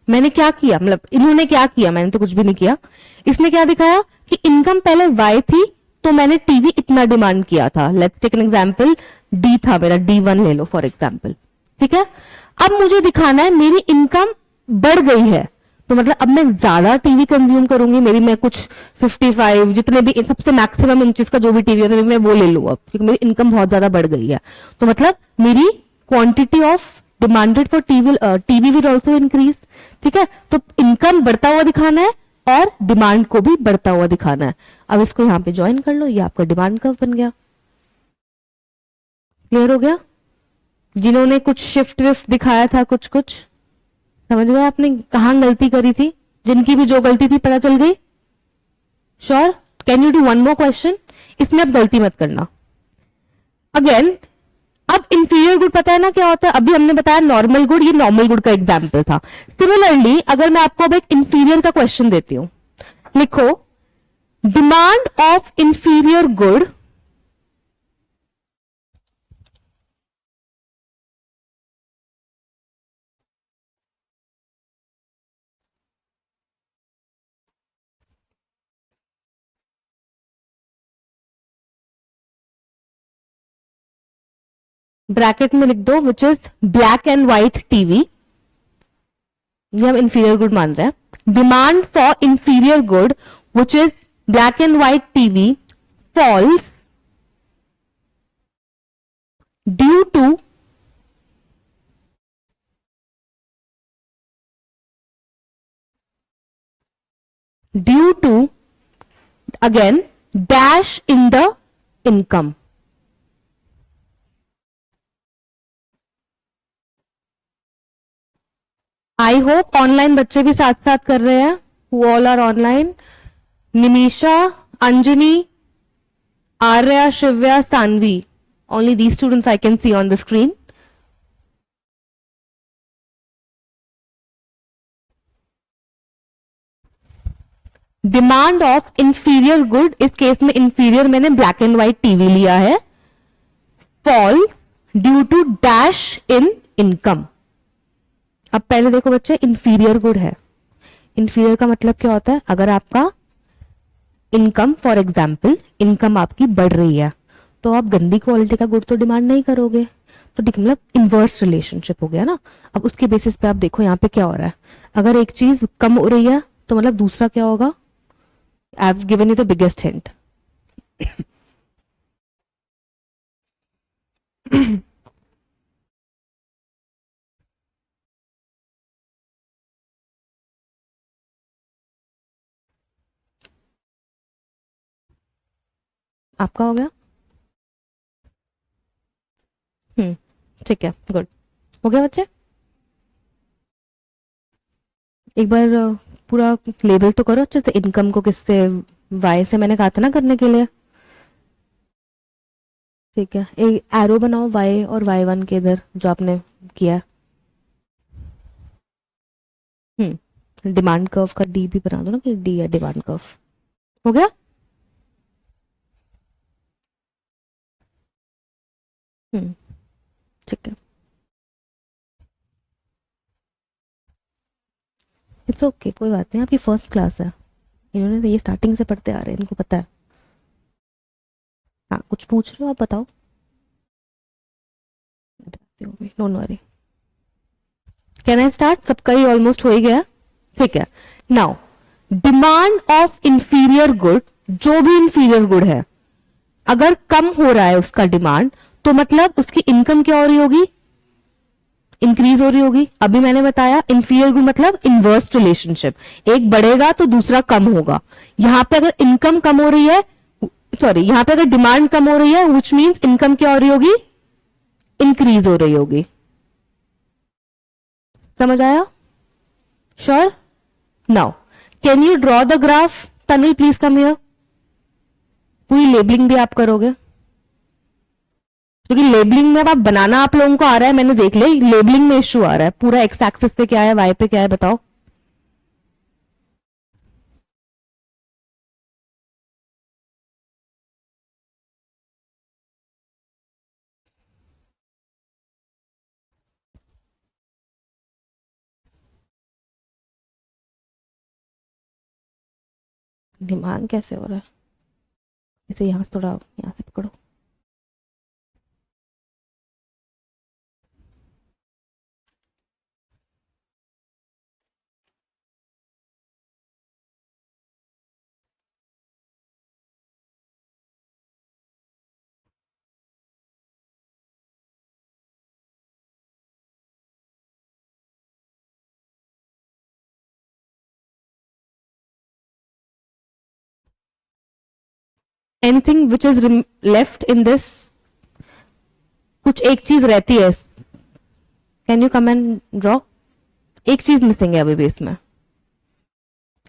मैंने क्या किया, मतलब इन्होंने क्या किया, मैंने तो कुछ भी नहीं किया। इसने क्या दिखाया कि इनकम पहले वाई थी तो मैंने टीवी इतना डिमांड किया था। Let's take an example, D था मेरा, D1 ले लो फॉर एग्जांपल, ठीक है? अब मुझे दिखाना है मेरी इनकम बढ़ गई है तो मतलब अब मैं ज्यादा टीवी कंज्यूम करूंगी। मेरी मैं कुछ 55 जितने भी सबसे मैक्सिमम इंचेस का जो भी टीवी होता है मैं वो ले लूँ अब, क्योंकि मेरी इनकम बहुत ज्यादा बढ़ गई है। तो मतलब मेरी quantity of demanded for TV will also increase, ठीक है? तो इनकम बढ़ता हुआ दिखाना है और डिमांड को भी बढ़ता हुआ दिखाना है। अब इसको यहां पे ज्वाइन कर लो, ये आपका डिमांड कर्व बन गया। क्लियर हो गया? जिन्होंने कुछ शिफ्ट विफ्ट दिखाया था, कुछ कुछ समझ गए आपने कहां गलती करी थी? जिनकी भी जो गलती थी पता चल गई? Sure? Can you do one more question? इसमें अब गलती मत करना। अगेन अब इंफीरियर गुड पता है ना क्या होता है? अभी हमने बताया नॉर्मल गुड, ये नॉर्मल गुड का एग्जाम्पल था। सिमिलरली अगर मैं आपको अब एक इंफीरियर का क्वेश्चन देती हूं, लिखो demand of inferior good bracket में लिख दो which is black and white TV, ये हम इंफीरियर गुड मान रहे हैं। Demand for inferior good which is black and white TV falls due to again dash in the income. I hope online बच्चे भी साथ साथ कर रहे हैं, who all are online. Nimisha, Anjani, Arya, Shivya, Saanvi, Only these students I can see on the screen. Demand of inferior good, इस case में inferior मैंने ब्लैक एंड व्हाइट टीवी लिया है, fall due to dash in income. अब पहले देखो बच्चे, इंफीरियर गुड है. इंफीरियर का मतलब क्या होता है? अगर आपका इनकम, फॉर एग्जाम्पल इनकम आपकी बढ़ रही है, तो आप गंदी क्वालिटी का गुड तो डिमांड नहीं करोगे. तो मतलब इनवर्स रिलेशनशिप हो गया ना. अब उसके बेसिस पे आप देखो यहाँ पे क्या हो रहा है. अगर एक चीज कम हो रही है तो मतलब दूसरा क्या होगा? I have given you the biggest hint. आपका हो गया? ठीक है, गुड. हो गया बच्चे? एक बार पूरा लेबल तो करो अच्छे से. इनकम को किससे? वाई से मैंने कहा था ना करने के लिए. ठीक है, एक एरो बनाओ वाई और वाई वन के इधर जो आपने किया. डिमांड कर्व का डी भी बना दो ना, कि डी है डिमांड कर्व. हो गया? ठीक है, इट्स ओके, कोई बात नहीं. आपकी फर्स्ट क्लास है, इन्होंने तो ये स्टार्टिंग से पढ़ते आ रहे हैं, इनको पता है. हाँ, कुछ पूछ रहे हो आप? बताओ. Don't worry. Can I start? सबका ही ऑलमोस्ट हो ही गया. ठीक है. Now demand of inferior good, जो भी इंफीरियर गुड है, अगर कम हो रहा है उसका डिमांड, तो मतलब उसकी इनकम क्या हो रही होगी? इंक्रीज हो रही होगी. अभी मैंने बताया इंफीरियर गुड मतलब इनवर्स रिलेशनशिप, एक बढ़ेगा तो दूसरा कम होगा. यहां पे अगर इनकम कम हो रही है, सॉरी, यहां पे अगर डिमांड कम हो रही है, विच मीन्स इनकम क्या हो रही होगी? इंक्रीज हो रही होगी. समझ आया? Sure? Now can you draw the graph? Tanil please come here. पूरी लेबलिंग भी आप करोगे, क्योंकि लेबलिंग में अब आप बनाना आप लोगों को आ रहा है, मैंने देख लिया. लेबलिंग में इश्यू आ रहा है. पूरा एक्स एक्सिस पे क्या है, वाई पे क्या है, बताओ. डिमांड कैसे हो रहा है? इसे यहां से थोड़ा, यहां से पकड़ो. Anything which is left in this? कुछ एक चीज रहती है. Can you come and draw? एक चीज मिसिंग है अभी भी इसमें.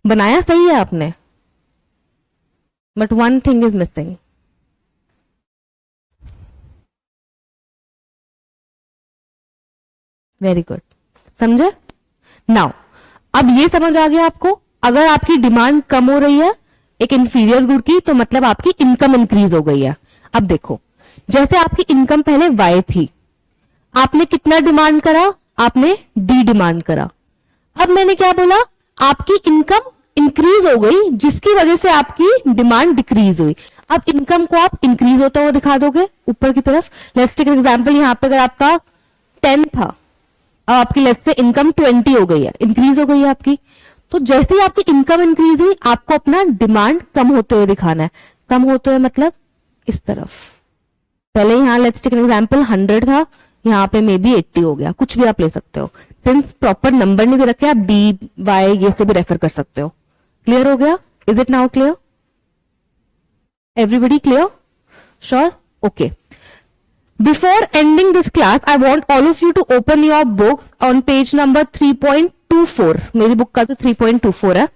बनाया सही है आपने, but one thing is missing. Very good. समझे? नाउ अब ये समझ आ गया आपको, अगर आपकी डिमांड कम हो रही है एक इंफीरियर गुड की, तो मतलब आपकी इनकम इंक्रीज हो गई है. अब देखो, जैसे आपकी इनकम पहले वाई थी, आपने कितना डिमांड करा? आपने डी डिमांड करा. अब मैंने क्या बोला? आपकी इनकम इंक्रीज हो गई, जिसकी वजह से आपकी डिमांड डिक्रीज हुई. अब इनकम को आप इंक्रीज होता हुआ दिखा दोगे ऊपर की तरफ. लेट्स टेक एग्जांपल, यहां पे अगर आपका 10 था, अब आपकी लेट्स से इनकम 20 हो गई है, इंक्रीज हो गई है आपकी. तो जैसे ही आपकी इनकम इंक्रीज हुई, आपको अपना डिमांड कम होते हुए दिखाना है. कम होते हुए मतलब इस तरफ. पहले यहां लेट्स टेक एग्जांपल 100 था, यहाँ पे मे बी 80 हो गया. कुछ भी आप ले सकते हो, सिंस प्रॉपर नंबर नहीं दे रखे, आप डी वाई ये से भी रेफर कर सकते हो. क्लियर हो गया? Is it now clear? Everybody clear? Sure? Okay. Before ending this class, I want all of you to open your book on page number 3.24. मेरी बुक का तो 3.24 है.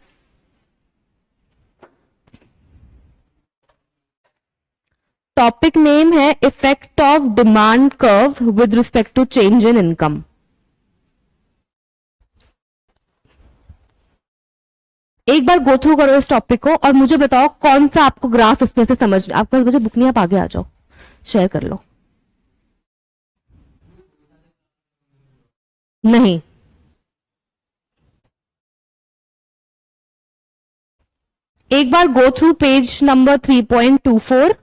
टॉपिक नेम है effect of demand curve with respect to change in income. एक बार go through करो इस topic को और मुझे बताओ कौन सा आपको ग्राफ इसमें से समझ, आपके पास बच्चे बुक नहीं, आप आगे आ जाओ, शेयर कर लो। नहीं, एक बार go through page number 3.24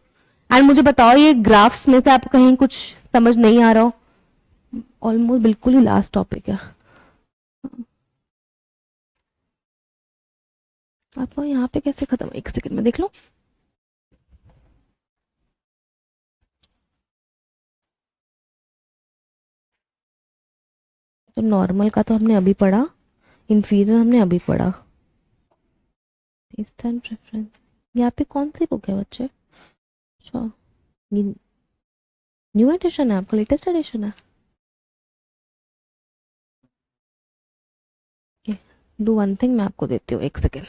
and मुझे बताओ ये ग्राफ्स में से आपको कहीं कुछ समझ नहीं आ रहा हो। ऑलमोस्ट बिल्कुल ही लास्ट टॉपिक है। आपको यहाँ पे कैसे खत्म, एक सेकंड में देख लो। तो नॉर्मल का तो हमने अभी पढ़ा, इंफीरियर हमने अभी पढ़ा। टेस्ट एंड प्रेफरेंस, यहाँ पे कौन सी बुक है बच्चे? अच्छा, न्यू एडिशन है आपका, लेटेस्ट एडिशन है। डू वन थिंग, मैं आपको देती हूँ, एक सेकेंड।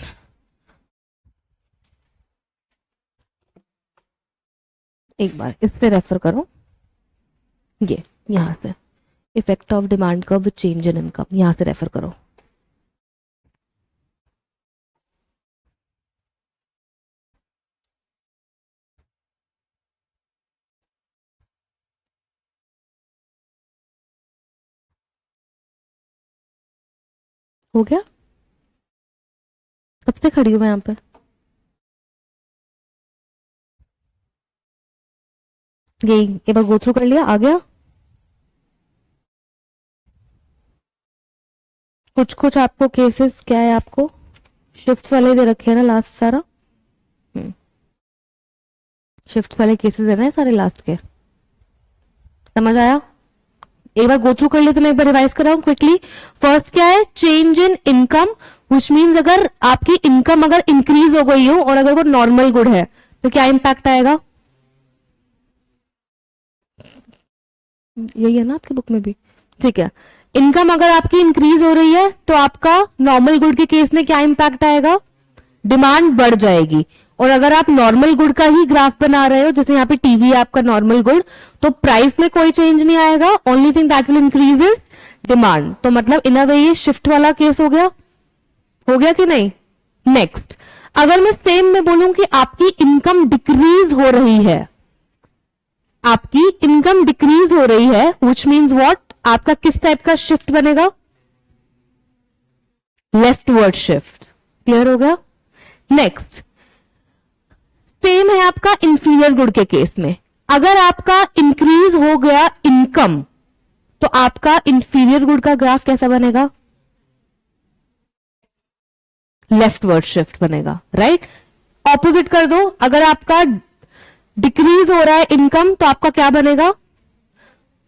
एक बार इससे रेफर करो, ये यहाँ से effect of demand curve with change in income, यहाँ से रेफर करो। हो गया? कब से खड़ी हूँ मैं यहाँ पे? यही एक बार गो थ्रू कर लिया, आ गया? कुछ कुछ आपको केसेस क्या है, आपको शिफ्ट्स वाले दे रखे हैं ना लास्ट सारा, शिफ्ट्स वाले केसेस है ना सारे लास्ट के, समझ आया? एक बार गो थ्रू कर लिया तो मैं एक बार रिवाइज कर रहा हूं क्विकली। फर्स्ट क्या है? Change in income, which means अगर आपकी इनकम अगर इंक्रीज हो गई हो और अगर वो नॉर्मल गुड है तो क्या इंपैक्ट आएगा? यही है ना आपकी बुक में भी, ठीक है। इनकम अगर आपकी इंक्रीज हो रही है तो आपका नॉर्मल गुड के केस में क्या इंपैक्ट आएगा? डिमांड बढ़ जाएगी। और अगर आप नॉर्मल गुड का ही ग्राफ बना रहे हो, जैसे यहाँ पे टीवी है आपका नॉर्मल गुड, तो प्राइस में कोई चेंज नहीं आएगा, only thing that will increase is demand. तो मतलब इन अ वे ये शिफ्ट वाला केस हो गया कि नहीं? नेक्स्ट, अगर मैं सेम में बोलूं कि आपकी इनकम डिक्रीज हो रही है, आपकी इनकम डिक्रीज हो रही है, विच मीन्स व्हाट? आपका किस टाइप का शिफ्ट बनेगा? Leftward shift. क्लियर हो गया? नेक्स्ट, सेम है आपका इंफीरियर गुड के केस में। अगर आपका इंक्रीज हो गया इनकम तो आपका इंफीरियर गुड का ग्राफ कैसा बनेगा? लेफ्टवर्ड शिफ्ट बनेगा, राइट? ऑपोजिट कर दो, अगर आपका डिक्रीज हो रहा है इनकम तो आपका क्या बनेगा?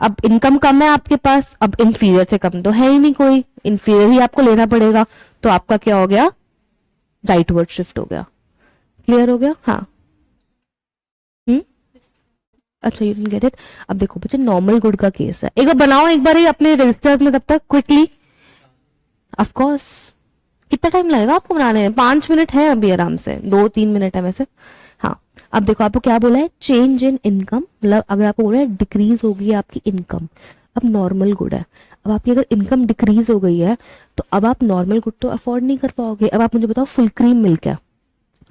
अब इनकम कम है आपके पास, अब इंफीरियर से कम तो है ही नहीं कोई, इंफीरियर ही आपको लेना पड़ेगा, तो आपका क्या हो गया? राइटवर्ड शिफ्ट हो गया। क्लियर हो गया? हाँ, अच्छा, यू डिडंट गेट इट। अब देखो बच्चे, नॉर्मल गुड का केस है, एक बार बनाओ एक बार ही अपने रजिस्टर्स में, तब तक क्विकली। ऑफ कोर्स, कितना टाइम लगेगा आपको बनाने में? 5 मिनट है अभी, आराम से 2-3 मिनट है वैसे। हाँ, अब देखो आपको क्या बोला है? चेंज इन इनकम, मतलब अगर आपको बोला है डिक्रीज होगी आपकी इनकम, अब नॉर्मल गुड है, अब आपकी अगर इनकम डिक्रीज हो गई है तो अब आप नॉर्मल गुड तो अफोर्ड नहीं कर पाओगे। अब आप मुझे बताओ, फुल क्रीम मिल्क है,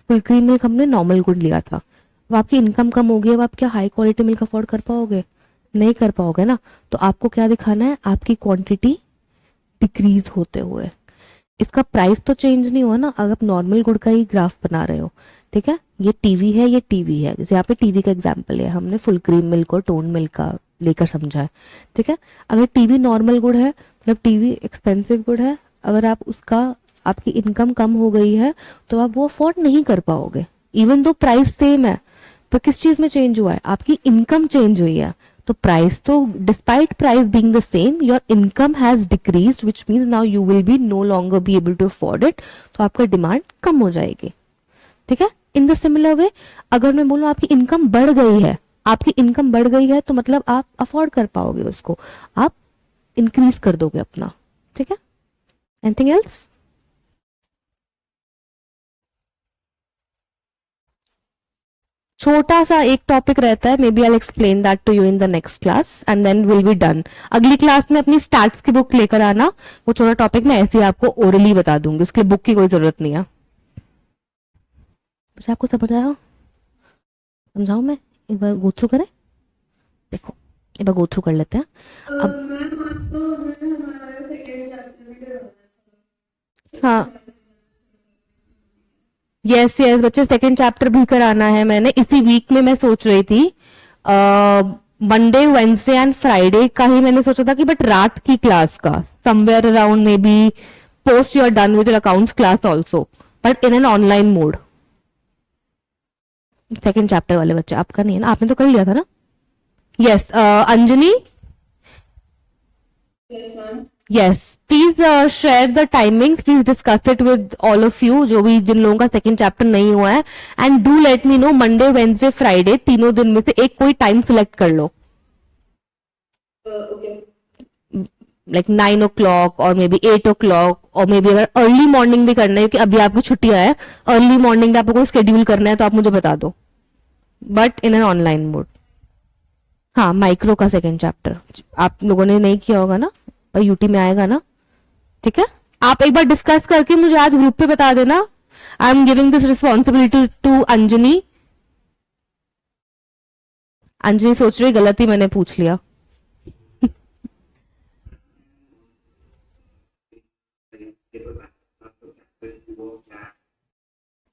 फुल क्रीम मिल्क हमने नॉर्मल गुड लिया था, अब आपकी इनकम कम होगी, अब आप क्या हाई क्वालिटी मिल्क अफोर्ड कर पाओगे? नहीं कर पाओगे ना। तो आपको क्या दिखाना है? आपकी क्वांटिटी डिक्रीज होते हुए। इसका प्राइस तो चेंज नहीं हुआ ना, अगर आप नॉर्मल गुड का ही ग्राफ बना रहे हो, ठीक है? ये टीवी है, ये टीवी है, जैसे यहाँ पे टीवी का एग्जांपल है, हमने फुल क्रीम मिल्क और टोन मिल्क का लेकर समझा है, ठीक है? अगर टीवी नॉर्मल गुड है, मतलब टीवी एक्सपेंसिव गुड है, अगर आप उसका आपकी इनकम कम हो गई है तो आप वो अफोर्ड नहीं कर पाओगे, इवन दो प्राइस सेम है। पर किस चीज में चेंज हुआ है? आपकी इनकम चेंज हुई है। तो प्राइस तो, despite price being the same, your income has decreased, which means now you will be no longer be able to afford it, तो आपका डिमांड कम हो जाएगी, ठीक है? इन द सिमिलर वे, अगर मैं बोलूं आपकी इनकम बढ़ गई है, आपकी इनकम बढ़ गई है तो मतलब आप अफोर्ड कर पाओगे उसको, आप इंक्रीज कर दोगे अपना, ठीक है? Anything else? छोटा सा एक टॉपिक रहता है, maybe I explain that to you in the next class and then will be done. अगली क्लास में अपनी स्टैट्स की बुक लेकर आना. वो छोटा टॉपिक मैं ऐसे ही आपको ओरली बता दूंगी, उसके लिए बुक की कोई जरूरत नहीं है. बस आपको समझ आया? समझाऊं मैं? एक बार गो थ्रू करें. देखो एक बार गो थ्रू कर लेते हैं. अब हाँ यस यस बच्चे, सेकंड चैप्टर भी कराना है मैंने इसी वीक में. मैं सोच रही थी मंडे वेंसडे एंड फ्राइडे का ही मैंने सोचा था कि बट रात की क्लास का somewhere around maybe post you are done with your accounts class also, but in an online mode. Second chapter वाले बच्चे, आपका नहीं है ना, आपने तो कर लिया था ना. Yes Anjani. Yes, please share the timings. Please discuss it with all of you जो भी जिन लोगों का सेकंड चैप्टर नहीं हुआ है. And do let me know Monday, Wednesday, Friday तीनों दिन में से एक कोई टाइम सिलेक्ट कर लो. Like 9 o'clock और मे बी 8 o'clock और मे बी अगर अर्ली मॉर्निंग भी करना है क्योंकि अभी आपकी छुट्टियां है, अर्ली मॉर्निंग में आपको कोई स्केड्यूल करना है तो आप मुझे बता दो, but in an online mode. हाँ माइक्रो का सेकंड चैप्टर आप लोगों ने नहीं किया होगा ना, और यूटी में आएगा ना. ठीक है, आप एक बार डिस्कस करके मुझे आज ग्रुप पे बता देना. I am giving this responsibility to Anjani. Anjani सोच रही गलती मैंने पूछ लिया.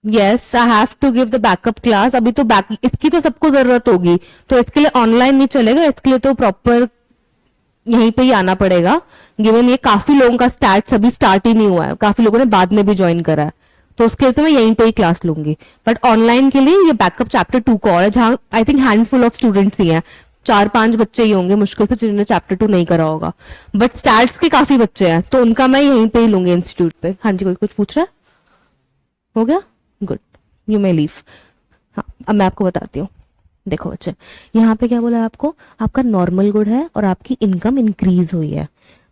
Yes I have to give the backup class. अभी तो इसकी तो सबको जरूरत होगी, तो इसके लिए ऑनलाइन नहीं चलेगा, इसके लिए तो प्रॉपर यहीं पे ही आना पड़ेगा. गिवन ये काफी लोगों का स्टार्ट अभी स्टार्ट ही नहीं हुआ है, काफी लोगों ने बाद में भी ज्वाइन करा है, तो उसके लिए तो मैं यहीं पे ही क्लास लूंगी. बट ऑनलाइन के लिए ये बैकअप चैप्टर 2 का और है, जहां I think handful of students ही हैं, 4-5 बच्चे ही होंगे मुश्किल से जिन्होंने चैप्टर 2 नहीं करा होगा, बट स्टार्ट्स के काफी बच्चे हैं, तो उनका मैं यहीं पे ही लूंगी इंस्टीट्यूट पे. हाँ जी, कोई कुछ पूछ रहा है? हो गया, गुड, यू मे लीव. हाँ अब मैं आपको बताती हूँ. देखो बच्चे, यहाँ पे क्या बोला है आपको, आपका नॉर्मल गुड है और आपकी इनकम इंक्रीज हुई है,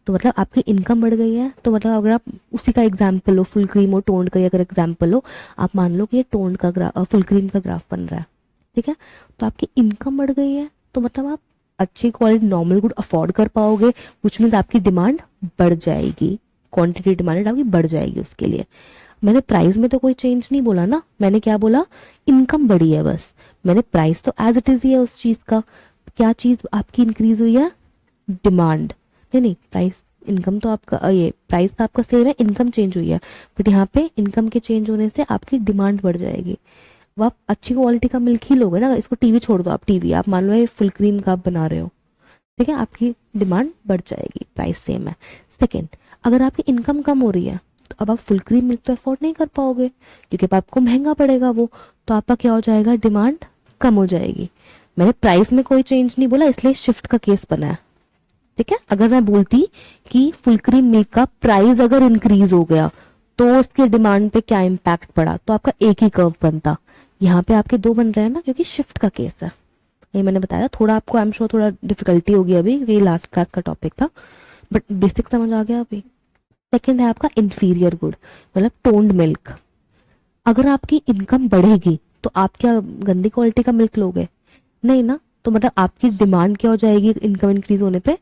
तो मतलब आपकी इनकम बढ़ गई है. तो मतलब अगर आप उसी का एग्जाम्पल लो, फुल क्रीम और टोन्ड का अगर एग्जाम्पल लो, आप मान लो कि ये टोन्ड का ग्राफ फुल क्रीम का ग्राफ बन रहा है. ठीक है, तो आपकी इनकम बढ़ गई है, तो मतलब आप अच्छी क्वालिटी नॉर्मल गुड अफोर्ड कर पाओगे, विच मीन्स आपकी डिमांड बढ़ जाएगी, क्वांटिटी डिमांड आपकी बढ़ जाएगी. उसके लिए मैंने प्राइस में तो कोई चेंज नहीं बोला ना, मैंने क्या बोला, इनकम बढ़ी है बस. मैंने प्राइस तो एज इट इज ही है उस चीज का. क्या चीज आपकी इंक्रीज हुई है? डिमांड. नहीं प्राइस, इनकम तो आपका ये प्राइस तो आपका सेम है, इनकम चेंज हुई है, बट यहाँ पे इनकम के चेंज होने से आपकी डिमांड बढ़ जाएगी. वो आप अच्छी क्वालिटी का मिल्क ही लोगे ना. इसको टीवी छोड़ दो, आप टीवी आप मान लो ये फुल क्रीम का आप बना रहे हो, ठीक है, आपकी डिमांड बढ़ जाएगी, प्राइस सेम है. सेकेंड, अगर आपकी इनकम कम हो रही है तो अब आप फुल क्रीम मिल्क तो अफोर्ड नहीं कर पाओगे, क्योंकि अब आपको महंगा पड़ेगा वो, तो आपका क्या हो जाएगा, डिमांड कम हो जाएगी. मैंने प्राइस में कोई चेंज नहीं बोला, इसलिए शिफ्ट का केस बना है. ठीक है, अगर मैं बोलती कि फुल क्रीम मिल्क का प्राइस अगर इंक्रीज हो गया तो उसके डिमांड पे क्या इम्पैक्ट पड़ा, तो आपका एक ही कर्व बनता. यहाँ पे आपके 2 बन रहे हैं ना, क्योंकि शिफ्ट का केस है. ये मैंने बताया, थोड़ा आपको आई एम श्योर थोड़ा डिफिकल्टी होगी अभी, क्योंकि ये लास्ट क्लास का टॉपिक था, बट बेसिक समझ आ गया अभी. सेकेंड है आपका इंफीरियर गुड, मतलब टोन्ड मिल्क. अगर आपकी इनकम बढ़ेगी तो आप क्या गंदी क्वालिटी का मिल्क लोगे? नहीं ना. तो मतलब आपकी डिमांड क्या हो जाएगी, इनकम इंक्रीज होने पे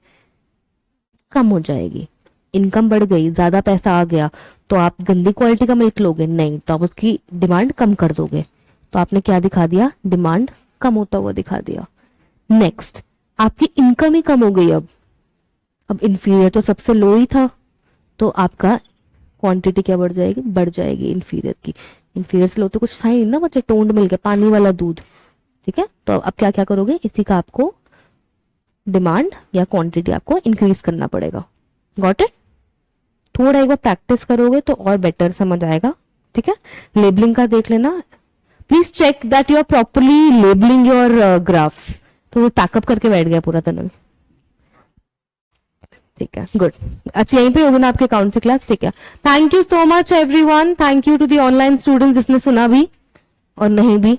कम हो जाएगी. इनकम बढ़ गई, ज्यादा पैसा आ गया, तो आप गंदी क्वालिटी का मिल्क लोगे? नहीं, तो आप उसकी डिमांड कम कर दोगे. तो आपने क्या दिखा दिया, डिमांड कम होता हुआ दिखा दिया. नेक्स्ट, आपकी इनकम ही कम हो गई. अब इंफीरियर तो सबसे लो ही था, तो आपका क्वांटिटी क्या बढ़ जाएगी, बढ़ जाएगी इंफीरियर की. इंफीरियर से लो तो कुछ था ही ना बच्चे, टोन्ड मिल्क है, पानी वाला दूध. ठीक है, तो अब क्या क्या करोगे, इसी का आपको डिमांड या क्वांटिटी आपको इंक्रीज करना पड़ेगा. Got it? थोड़ा एक बार प्रैक्टिस करोगे तो और बेटर समझ आएगा. ठीक है, लेबलिंग का देख लेना. Please check that you are properly labelling your graphs. तो वो पैकअप करके बैठ गया पूरा तनल. ठीक है, गुड. अच्छा, यहीं पे होगी ना आपके अकाउंट से क्लास? ठीक है, thank you so much everyone. Thank you to the online students जिसने सुना भी और नहीं भी.